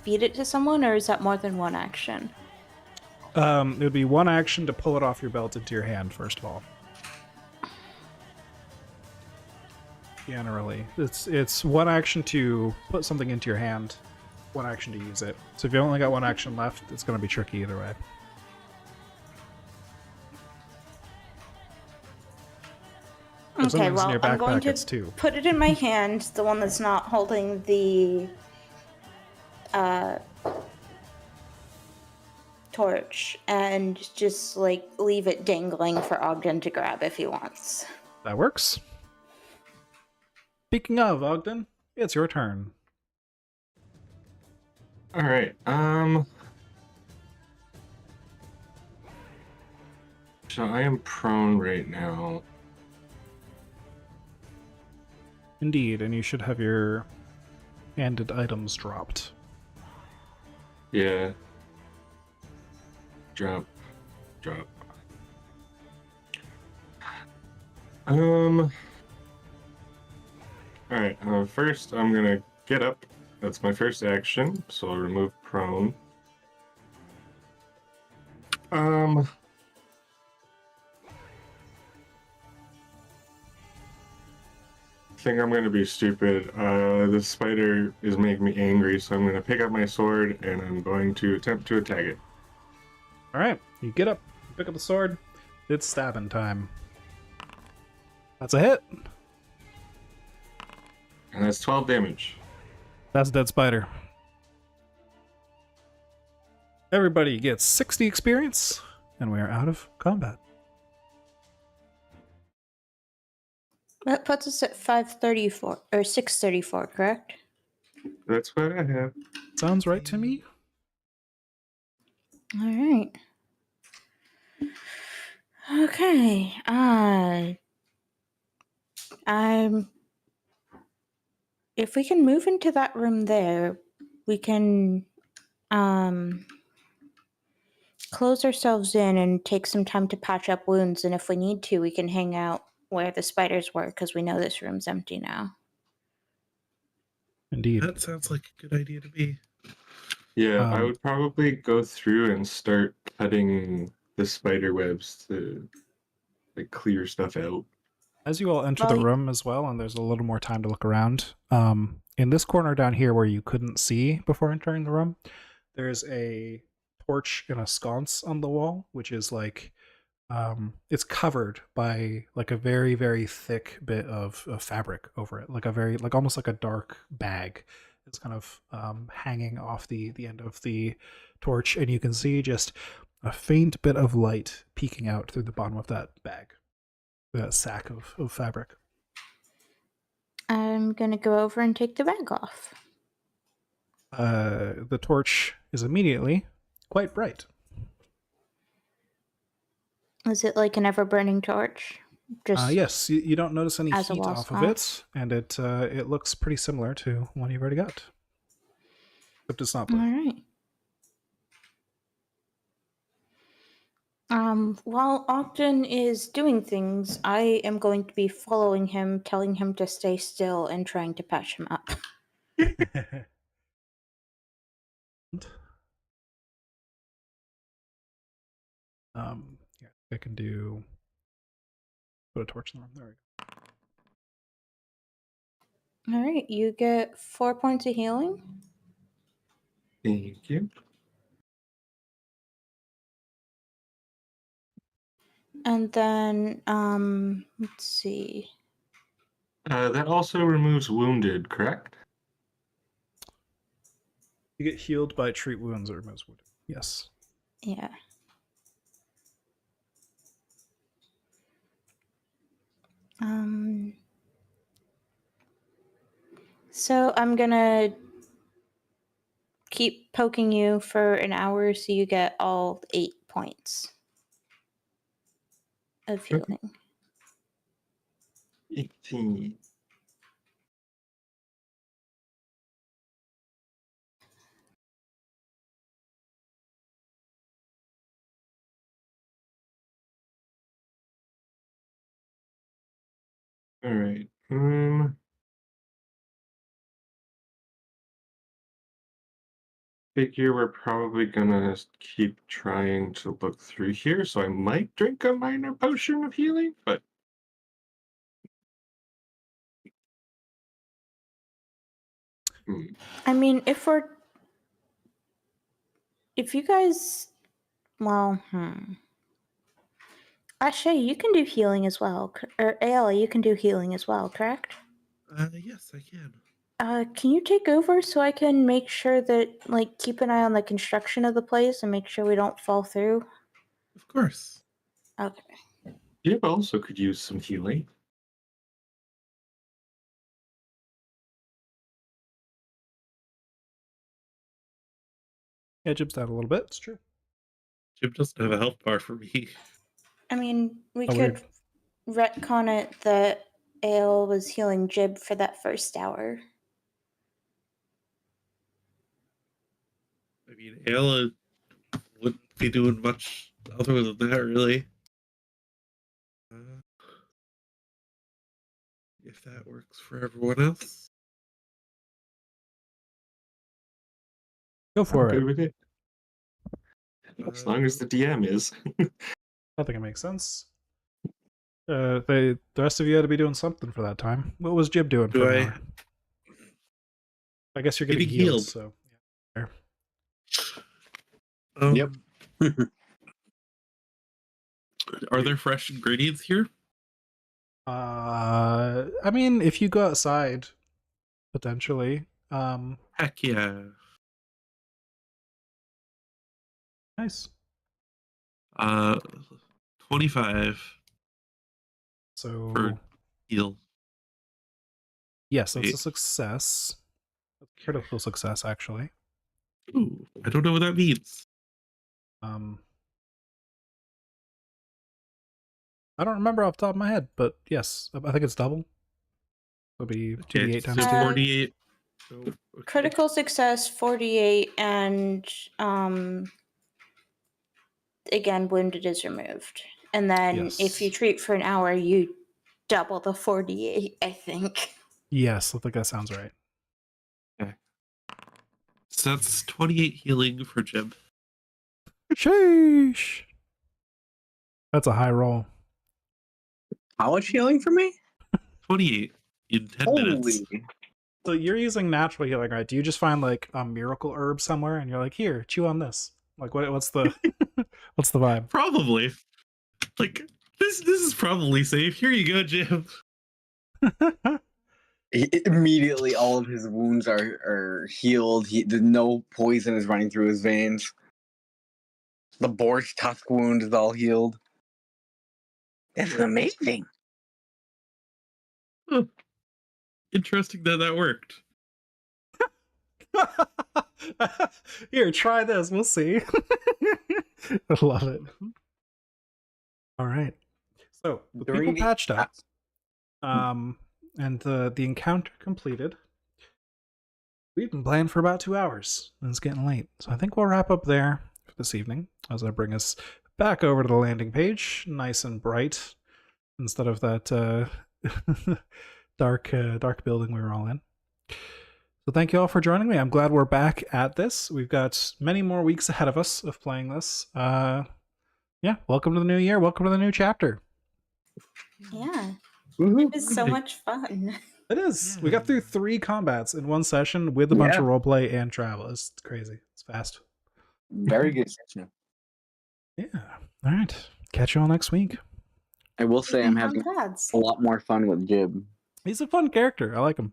feed it to someone, or is that more than one action? It would be one action to pull it off your belt into your hand, first of all. Generally, it's one action to put something into your hand, one action to use it. So if you only got one action left, it's going to be tricky either way. If Okay, something's in well, your I'm going backpack, to it's two. put it in my hand, the one that's not holding the torch, and just, like, leave it dangling for Ogden to grab if he wants. That works. Speaking of, Ogden, it's your turn. All right. So I am prone right now. Indeed, and you should have your handed items dropped. Yeah. Drop. All right. First, I'm gonna get up. That's my first action, so I'll remove prone. I think I'm gonna be stupid. The spider is making me angry, so I'm gonna pick up my sword and I'm going to attempt to attack it. All right, you get up, pick up the sword. It's stabbing time. That's a hit. And that's 12 damage. That's a dead spider. Everybody gets 60 experience, and we are out of combat. That puts us at 534, or 634, correct? That's what I have. Sounds right to me. All right. Okay. If we can move into that room there, we can close ourselves in and take some time to patch up wounds, and if we need to, we can hang out where the spiders were, because we know this room's empty now. Indeed. That sounds like a good idea to me. Yeah, I Um, would probably go through and start cutting the spider webs to like clear stuff out. As you all enter the Well, room as well, and there's a little more time to look around, in this corner down here where you couldn't see before entering the room, there's a torch and a sconce on the wall, which is like, it's covered by like a very, very thick bit of fabric over it, like a very, like almost like a dark bag. It's kind of hanging off the end of the torch, and you can see just a faint bit of light peeking out through the bottom of that bag. That sack of fabric. I'm gonna go over and take the bag off. The torch is immediately quite bright. Is it like an ever-burning torch? Just Yes, you don't notice any as a heat wall off of sconce? it, and it looks pretty similar to one you've already got. Except it's not all blue. right. While Ogden is doing things, I am going to be following him, telling him to stay still and trying to patch him up. Yeah, I can do. Put a torch in the room. There we go. All right, you get 4 points of healing. Thank you. And then, let's see. That also removes wounded, correct? You get healed by treat wounds or removes wound. Yes. Yeah. So I'm gonna keep poking you for an hour so you get all 8 points of Okay. healing. 18. All right. Figure we're probably gonna keep trying to look through here, so I might drink a minor potion of healing, but I mean, if you guys, well, Ashay, you can do healing as well, or Ayla, you can do healing as well, correct? Yes, I can. Can you take over so I can make sure that, like, keep an eye on the construction of the place and make sure we don't fall through? Of course. Okay. Jib also could use some healing. Yeah, Jib's down a little bit. It's true. Jim doesn't have a health bar for me. I mean, we Oh, could weird. retcon it that Ale was healing Jib for that first hour. I mean, Ayla wouldn't be doing much other than that, really. If that works for everyone else. Go for I'm it. good with it. As long as the DM is. I think it makes sense. The rest of you had to be doing something for that time. What was Jib doing for an hour? I guess you're getting healed. So. Yeah. Yep. Are there fresh ingredients here? I mean, if you go outside, potentially. Heck yeah. Nice. 25 So for heal. yes, that's a Wait. success. A critical success, actually. Ooh, I don't know what that means. I don't remember off the top of my head, but yes, I think it's double. It'll be 2d8 so times 2. 48. Oh, okay. Critical success 48, and again, wounded is removed. And then if you Yes. treat for an hour, you double the 48, I think. Yes, I think that sounds right. Okay. So that's 28 healing for Jim. Sheesh. That's a high roll. How much healing for me? 28 in 10 minutes. So you're using natural healing, right? Do you just find like a miracle herb somewhere and you're like, here, chew on this? Like what's the what's the vibe? Probably. Like this is probably safe. Here you go, Jim. Immediately, all of his wounds are healed. No poison is running through his veins. The boar's tusk wound is all healed. This is amazing. Huh. Interesting that worked. Here, try this. We'll see. I love it. All right. So the people patched up, and the encounter completed. We've been playing for about 2 hours, and it's getting late. So I think we'll wrap up there for this evening as I bring us back over to the landing page, nice and bright, instead of that dark building we were all in. So thank you all for joining me. I'm glad we're back at this. We've got many more weeks ahead of us of playing this. Yeah, welcome to the new year. Welcome to the new chapter. Yeah. Woohoo. It's so much fun. It is. Yeah. We got through 3 combats in one session with a bunch of roleplay and travel. It's crazy. It's fast. Very good session. Yeah. All right. Catch you all next week. I will say I'm having Congrats. a lot more fun with Jib. He's a fun character. I like him.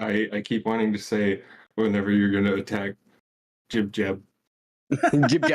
I keep wanting to say whenever you're gonna attack Jib Jab. Jib Jab